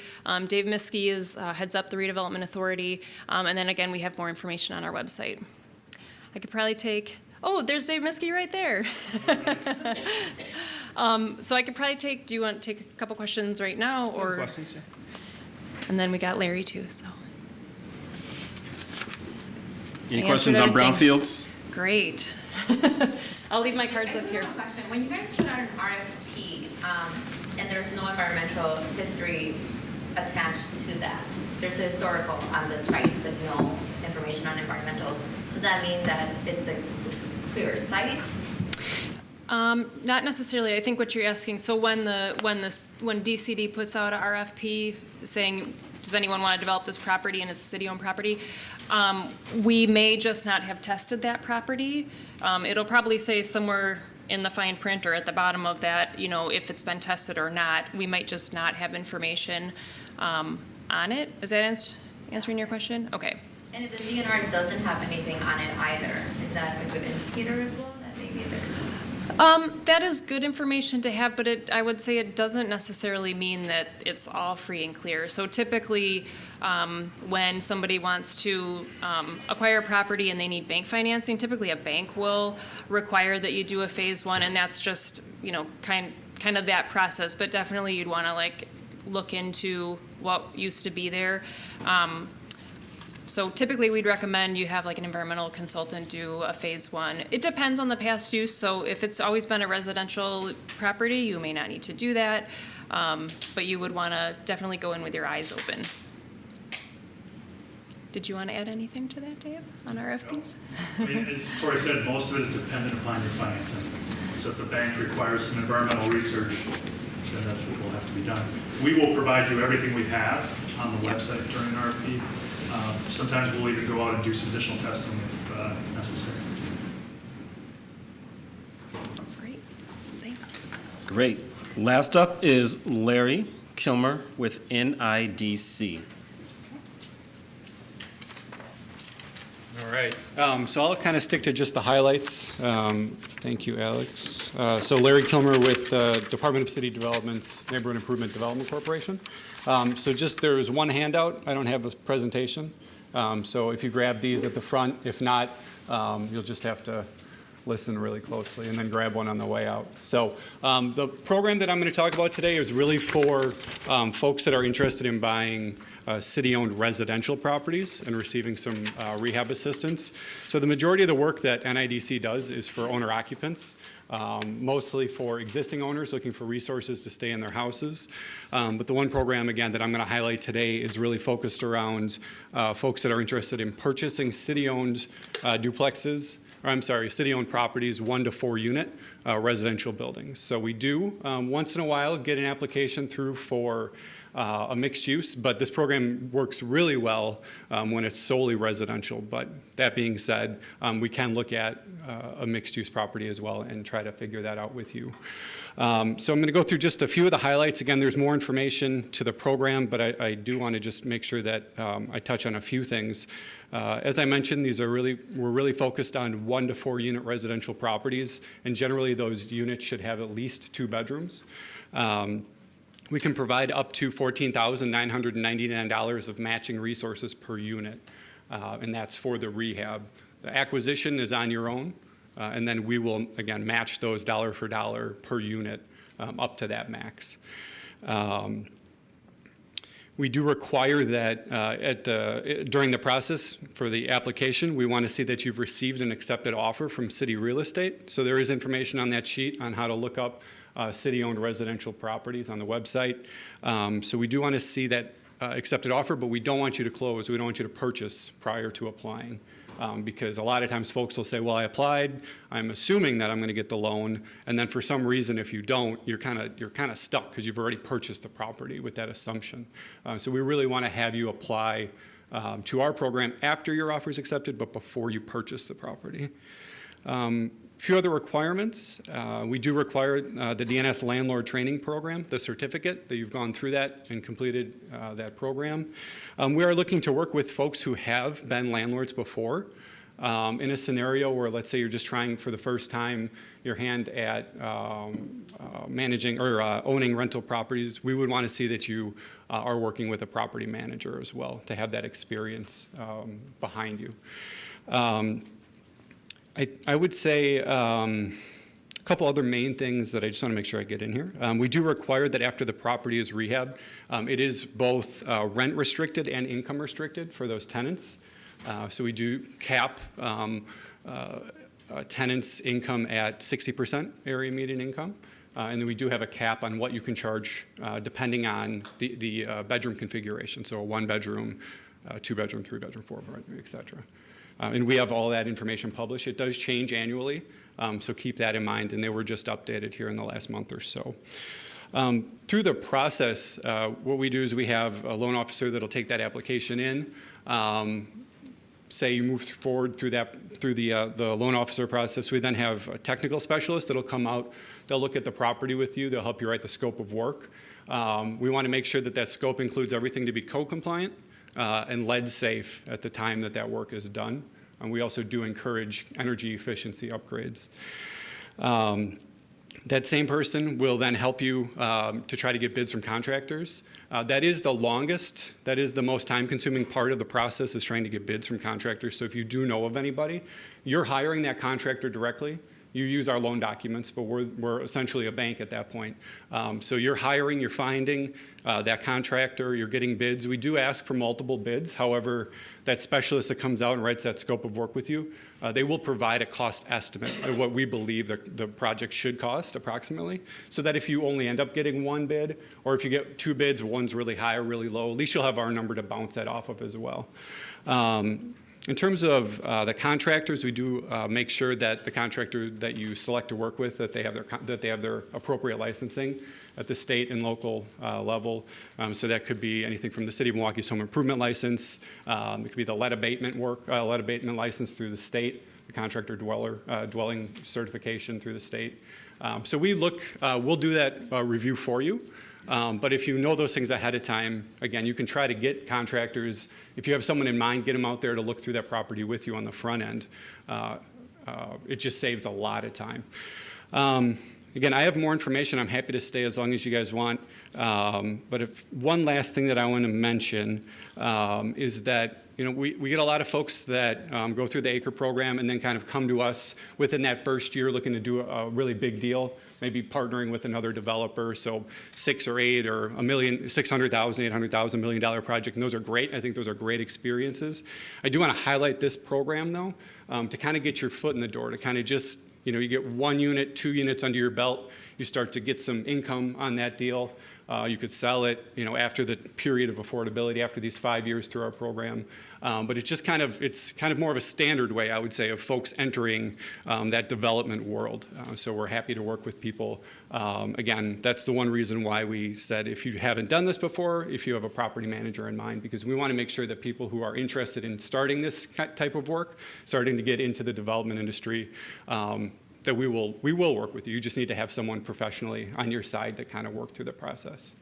Dave Miskey heads up the Redevelopment Authority. And then again, we have more information on our website. I could probably take, oh, there's Dave Miskey right there. So I could probably take, do you want to take a couple questions right now? Or Questions, sir? And then we got Larry too, so. Any Answered questions on everything. brownfields? Great. I'll leave my cards up here. I have a question. When you guys put out an RFP, and there's no environmental history attached to that, there's a historical on the site, but no information on environmentals, does that mean that it's a clear site? Not necessarily. I think what you're asking, so when DCD puts out an RFP saying, does anyone want to develop this property and it's a city-owned property, we may just not have tested that property. It'll probably say somewhere in the fine print or at the bottom of that, if it's been tested or not. We might just not have information on it. Is that answering your question? Okay. And if the DNR doesn't have anything on it either, is that a good indicator as well? That maybe That is good information to have, but I would say it doesn't necessarily mean that it's all free and clear. So typically, when somebody wants to acquire a property and they need bank financing, typically a bank will require that you do a phase one, and that's just, kind of that process. But definitely you'd want to look into what used to be there. So typically, we'd recommend you have an environmental consultant do a phase one. It depends on the past use, so if it's always been a residential property, you may not need to do that, but you would want to definitely go in with your eyes open. Did you want to add anything to that, Dave, on RFPs? No. I mean, as Tori said, most of it is dependent upon your financing. So if the bank requires some environmental research, then that's what will have to be done. We will provide you everything we have on the website during an RFP. Sometimes we'll even go out and do some additional testing if necessary. Great, thanks. Great. Last up is Larry Kilmer with NIDC. All right, so I'll kind of stick to just the highlights. Thank you, Alex. So Larry Kilmer with Department of City Development's Neighborhood Improvement Development Corporation. So just there's one handout. I don't have a presentation. So if you grab these at the front, if not, you'll just have to listen really closely and then grab one on the way out. So the program that I'm going to talk about today is really for folks that are interested in buying city-owned residential properties and receiving some rehab assistance. So the majority of the work that NIDC does is for owner-occupants, mostly for existing owners looking for resources to stay in their houses. But the one program, again, that I'm going to highlight today is really focused around folks that are interested in purchasing city-owned city-owned properties, 1 to 4 unit residential buildings. So we do, once in a while, get an application through for a mixed use, but this program works really well when it's solely residential. But that being said, we can look at a mixed use property as well and try to figure that out with you. So I'm going to go through just a few of the highlights. Again, there's more information to the program, but I do want to just make sure that I touch on a few things. As I mentioned, we're really focused on 1 to 4 unit residential properties, and generally those units should have at least 2 bedrooms. We can provide up to $14,999 of matching resources per unit, and that's for the rehab. The acquisition is on your own, and then we will, again, match those dollar for dollar per unit up to that max. We do require that during the process for the application, we want to see that you've received an accepted offer from City Real Estate. So there is information on that sheet on how to look up city-owned residential properties on the website. So we do want to see that accepted offer, but we don't want you to close. We don't want you to purchase prior to applying. Because a lot of times folks will say, well, I applied, I'm assuming that I'm going to get the loan, and then for some reason, if you don't, you're kind of stuck because you've already purchased the property with that assumption. So we really want to have you apply to our program after your offer is accepted, but before you purchase the property. A few other requirements. We do require the DNS landlord training program, the certificate that you've gone through that and completed that program. We are looking to work with folks who have been landlords before. In a scenario where, let's say, you're just trying for the first time your hand at managing or owning rental properties, we would want to see that you are working with a property manager as well to have that experience behind you. I would say a couple other main things that I just want to make sure I get in here. We do require that after the property is rehabbed, it is both rent restricted and income restricted for those tenants. So we do cap tenants' income at 60% area median income. And then we do have a cap on what you can charge depending on the bedroom configuration. So a 1-bedroom, 2-bedroom, 3-bedroom, 4-bedroom, et cetera. And we have all that information published. It does change annually, so keep that in mind. And they were just updated here in the last month or so. Through the process, what we do is we have a loan officer that'll take that application in. Say you move forward through the loan officer process, we then have a technical specialist that'll come out. They'll look at the property with you. They'll help you write the scope of work. We want to make sure that that scope includes everything to be code compliant and lead safe at the time that that work is done. And we also do encourage energy efficiency upgrades. That same person will then help you to try to get bids from contractors. That is the longest, that is the most time-consuming part of the process, is trying to get bids from contractors. So if you do know of anybody, you're hiring that contractor directly. You use our loan documents, but we're essentially a bank at that point. So you're hiring, you're finding that contractor, you're getting bids. We do ask for multiple bids. However, that specialist that comes out and writes that scope of work with you, they will provide a cost estimate of what we believe the project should cost approximately, so that if you only end up getting one bid, or if you get 2 bids, one's really high or really low, at least you'll have our number to bounce that off of as well. In terms of the contractors, we do make sure that the contractor that you select to work with, that they have their appropriate licensing at the state and local level. So that could be anything from the City of Milwaukee's home improvement license. It could be the lead abatement lead abatement license through the state, the contractor dwelling certification through the state. So we'll do that review for you. But if you know those things ahead of time, again, you can try to get contractors. If you have someone in mind, get them out there to look through that property with you on the front end. It just saves a lot of time. Again, I have more information. I'm happy to stay as long as you guys want. But one last thing that I want to mention is that we get a lot of folks that go through the ACRE program and then kind of come to us within that first year looking to do a really big deal, maybe partnering with another developer, so 6 or 8 or $1 million, $600,000, $800,000, $1 million project, and those are great. I think those are great experiences. I do want to highlight this program, though, to kind of get your foot in the door, to kind of just, you get 1 unit, 2 units under your belt, you start to get some income on that deal. You could sell it, after the period of affordability, after these 5 years through our program. But it's kind of more of a standard way, I would say, of folks entering that development world. So we're happy to work with people. Again, that's the one reason why we said if you haven't done this before, if you have a property manager in mind, because we want to make sure that people who are interested in starting this type of work, starting to get into the development industry, that we will work with you. You just need to have someone professionally on your side to kind of work through the process.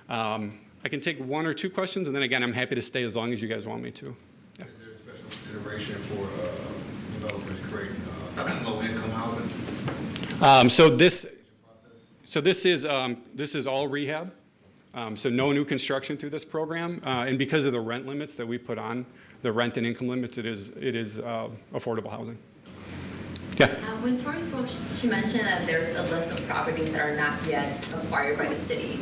I can take 1 or 2 questions, and then again, I'm happy to stay as long as you guys want me to. Yeah. Is there a special consideration for developers creating low-income housing? This is all rehab. So no new construction through this program, and because of the rent limits that we put on, the rent and income limits, it is affordable housing. Yeah. When Tori spoke, she mentioned that there's a list of properties that are not yet acquired by the city.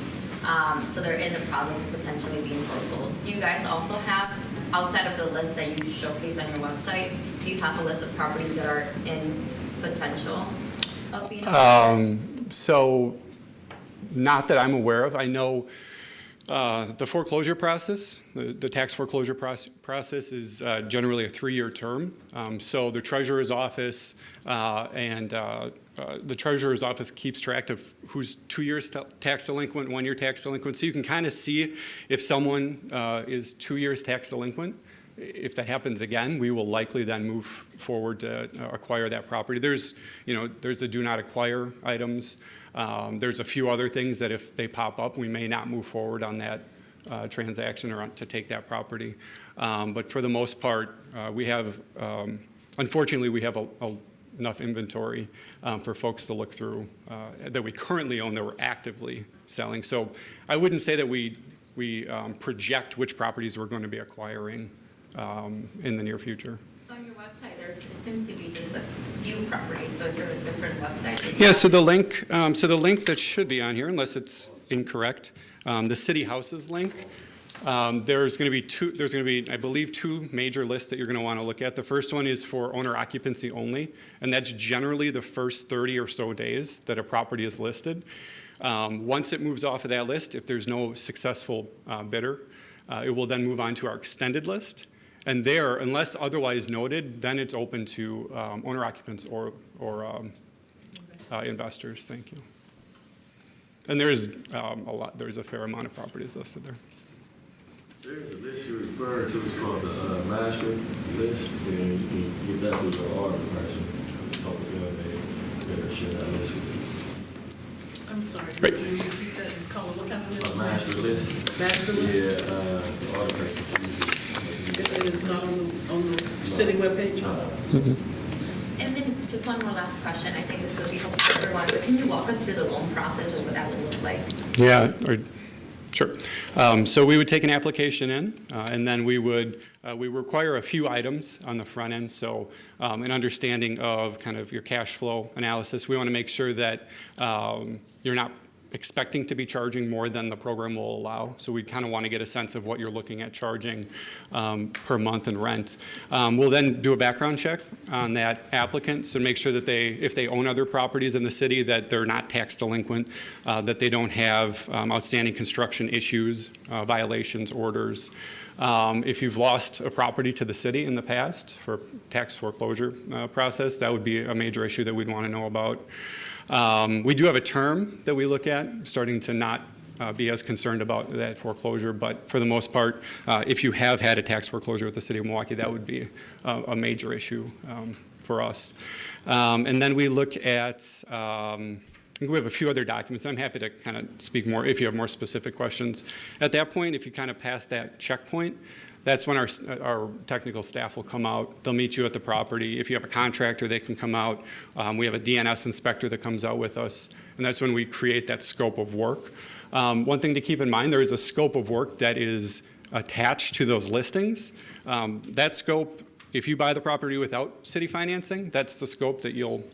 So they're in the process of potentially being foreclosed. Do you guys also have, outside of the list that you showcase on your website, do you have a list of properties that are in potential of being acquired? So not that I'm aware of. I know the foreclosure process, the tax foreclosure process is generally a 3-year term. So the treasurer's office the treasurer's office keeps track of who's 2 years tax delinquent, 1 year tax delinquent. So you can kind of see if someone is 2 years tax delinquent. If that happens again, we will likely then move forward to acquire that property. There's the do not acquire items. There's a few other things that if they pop up, we may not move forward on that transaction or to take that property. But for the most part, we have Unfortunately, we have enough inventory for folks to look through that we currently own that we're actively selling. So I wouldn't say that we project which properties we're going to be acquiring in the near future. So on your website, it seems to be just a few properties, so is there a different website? Yeah, so the link that should be on here, unless it's incorrect, the city houses link, there's going to be, I believe, two major lists that you're going to want to look at. The first one is for owner occupancy only, and that's generally the first 30 or so days that a property is listed. Once it moves off of that list, if there's no successful bidder, it will then move on to our extended list. And there, unless otherwise noted, then it's open to owner occupants or investors. Thank you. And there's a fair amount of properties listed there. There's a list you're referring to, it's called the master list, and you get that with the order person. Talk to them, they'll share that list with you. I'm sorry, Right. can you repeat that? It's called what kind of list? A master list. Master list? Yeah, the order person uses it. It is not on the city webpage? And then just one more last question. I think this will be helpful for everyone, but can you walk us through the loan process and what that would look like? Yeah, sure. So we would take an application in, and then we require a few items on the front end. So an understanding of kind of your cash flow analysis. We want to make sure that you're not expecting to be charging more than the program will allow. So we kind of want to get a sense of what you're looking at charging per month in rent. We'll then do a background check on that applicant, so make sure that if they own other properties in the city, that they're not tax delinquent, that they don't have outstanding construction issues, violations, orders. If you've lost a property to the city in the past for tax foreclosure process, that would be a major issue that we'd want to know about. We do have a term that we look at, starting to not be as concerned about that foreclosure, but for the most part, if you have had a tax foreclosure with the city of Milwaukee, that would be a major issue for us. And then we look at, I think we have a few other documents. I'm happy to kind of speak more if you have more specific questions. At that point, if you kind of pass that checkpoint, that's when our technical staff will come out. They'll meet you at the property. If you have a contractor, they can come out. We have a DNS inspector that comes out with us, and that's when we create that scope of work. One thing to keep in mind, there is a scope of work that is attached to those listings. That scope, if you buy the property without city financing, that's the scope that you'll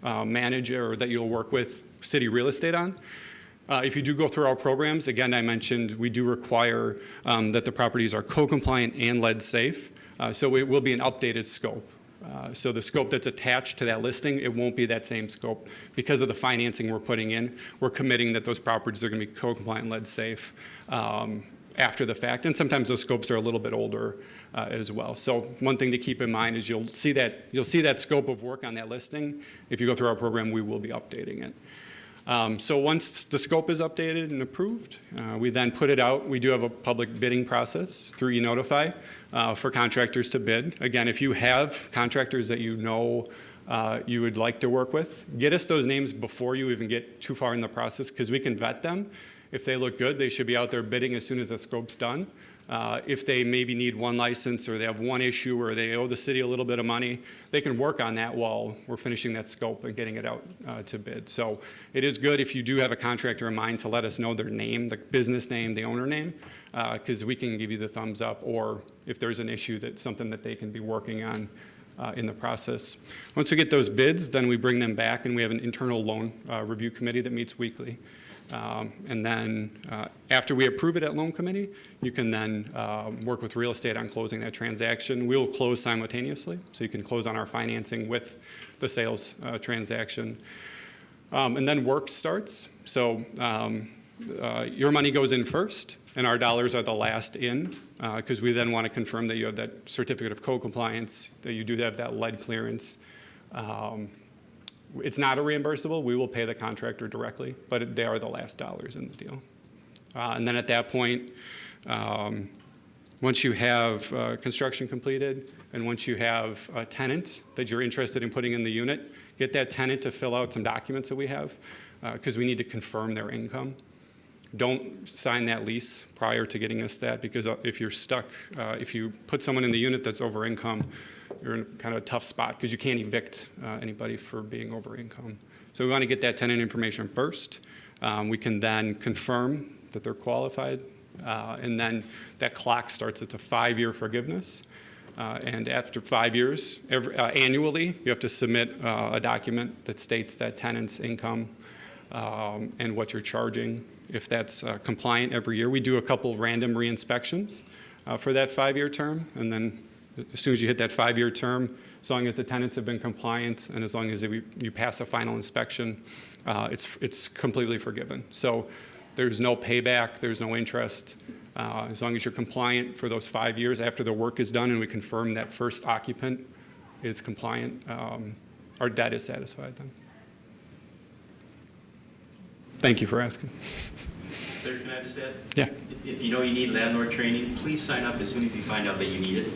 manage or that you'll work with city real estate on. If you do go through our programs, again, I mentioned we do require that the properties are co-compliant and lead safe. So it will be an updated scope. So the scope that's attached to that listing, it won't be that same scope. Because of the financing we're putting in, we're committing that those properties are going to be co-compliant and lead safe after the fact. And sometimes those scopes are a little bit older as well. So one thing to keep in mind is you'll see that scope of work on that listing. If you go through our program, we will be updating it. So once the scope is updated and approved, we then put it out. We do have a public bidding process through eNotify for contractors to bid. Again, if you have contractors that you know you would like to work with, get us those names before you even get too far in the process, because we can vet them. If they look good, they should be out there bidding as soon as the scope's done. If they maybe need one license or they have one issue or they owe the city a little bit of money, they can work on that while we're finishing that scope and getting it out to bid. So it is good if you do have a contractor in mind to let us know their name, the business name, the owner name, because we can give you the thumbs up, or if there's an issue, that's something that they can be working on in the process. Once we get those bids, then we bring them back, and we have an internal loan review committee that meets weekly. And then after we approve it at loan committee, you can then work with real estate on closing that transaction. We'll close simultaneously, so you can close on our financing with the sales transaction. And then work starts. So your money goes in first, and our dollars are the last in, because we then want to confirm that you have that certificate of co-compliance, that you do have that lead clearance. It's not a reimbursable. We will pay the contractor directly, but they are the last dollars in the deal. And then at that point, once you have construction completed and once you have a tenant that you're interested in putting in the unit, get that tenant to fill out some documents that we have, because we need to confirm their income. don't sign that lease prior to getting us that, because if you're stuck, if you put someone in the unit that's over income, you're in kind of a tough spot because you can't evict anybody for being over income. So we want to get that tenant information first. We can then confirm that they're qualified, and then that clock starts at a 5-year forgiveness. And after 5 years, annually, you have to submit a document that states that tenant's income and what you're charging. If that's compliant every year, we do a couple random re-inspections for that 5-year term, and then as soon as you hit that 5-year term, as long as the tenants have been compliant and as long as you pass a final inspection, it's completely forgiven. So there's no payback, there's no interest. As long as you're compliant for those 5 years after the work is done and we confirm that first occupant is compliant, our debt is satisfied then. Thank you for asking. Larry, can I just add? Yeah. If you know you need landlord training, please sign up as soon as you find out that you need it,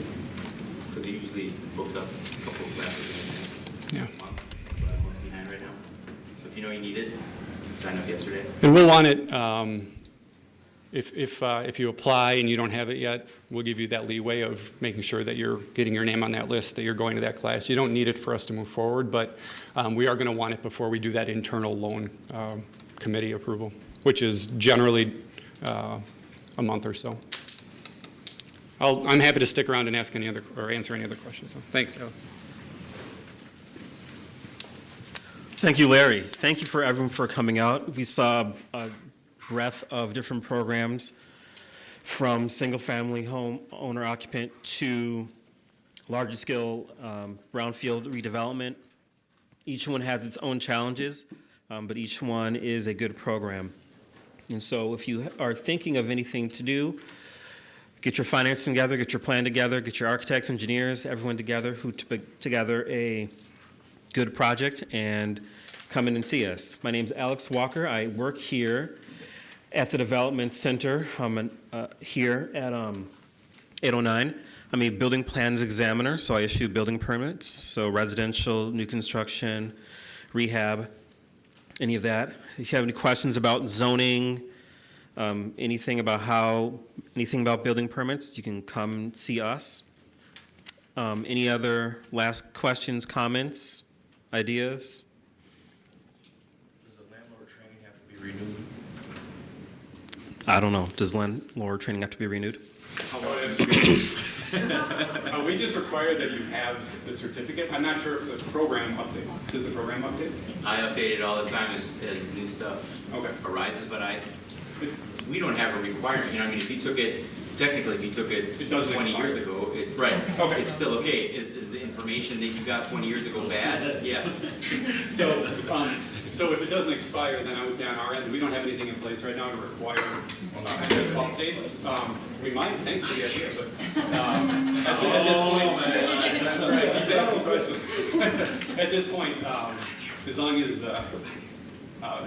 because it usually books up a couple of classes in a Yeah. month. But I'm almost behind right now. So if you know you need it, sign up yesterday. And we'll want it, if you apply and you don't have it yet, we'll give you that leeway of making sure that you're getting your name on that list, that you're going to that class. You don't need it for us to move forward, but we are going to want it before we do that internal loan committee approval, which is generally a month or so. I'm happy to stick around and ask any other or answer any other questions. So, thanks, Alex. Thank you, Larry. Thank you for everyone for coming out. We saw a breadth of different programs, from single-family home owner occupant to larger scale brownfield redevelopment. Each one has its own challenges, but each one is a good program. And so if you are thinking of anything to do, get your financing together, get your plan together, get your architects, engineers, everyone together who put together a good project, and come in and see us. My name's Alex Walker. I work here at the Development Center here at 809. I'm a building plans examiner, so I issue building permits, so residential, new construction, rehab, any of that. If you have any questions about zoning, anything about building permits, you can come see us. Any other last questions, comments, ideas? Does the landlord training have to be renewed? I don't know. Does landlord training have to be renewed? We just require that you have the certificate. I'm not sure if the program updates. Does the program update? I update it all the time as new stuff arises, but we don't have a requirement. You know, I mean, if you took it, technically, if you took it 20 years ago, it's right. Okay. It's still okay. Is the information that you got 20 years ago bad? Yes. So if it doesn't expire, then I would say on our end, we don't have anything in place right now to require updates. We might, thanks for the idea, but at this point, that's right, keep asking questions. At this point,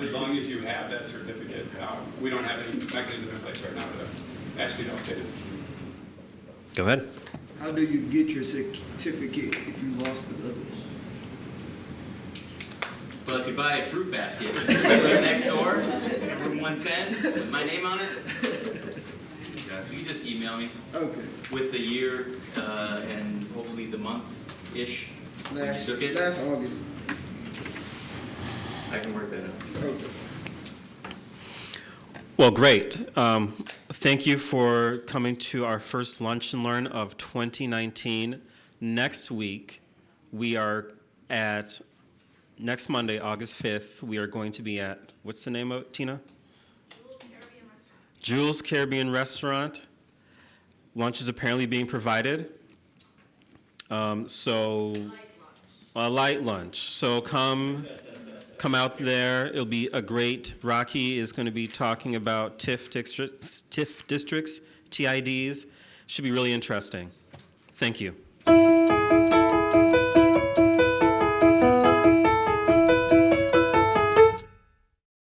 as long as you have that certificate, we don't have any mechanism in place right now to ask you to update it. Go ahead. How do you get your certificate if you lost the others? Well, if you buy a fruit basket right next door, room 110, with my name on it, so you just email me with the year and hopefully the month-ish when you took it. Last August. I can work that out. Well, great. Thank you for coming to our first Lunch and Learn of 2019. Next week, we are at, next Monday, August 5th, we are going to be at, what's the name of it, Tina? Jules Caribbean Restaurant. Lunch is apparently being provided. So a light lunch. So come out there. It'll be a great. Rocky is going to be talking about TIF districts, TIDs. Should be really interesting. Thank you.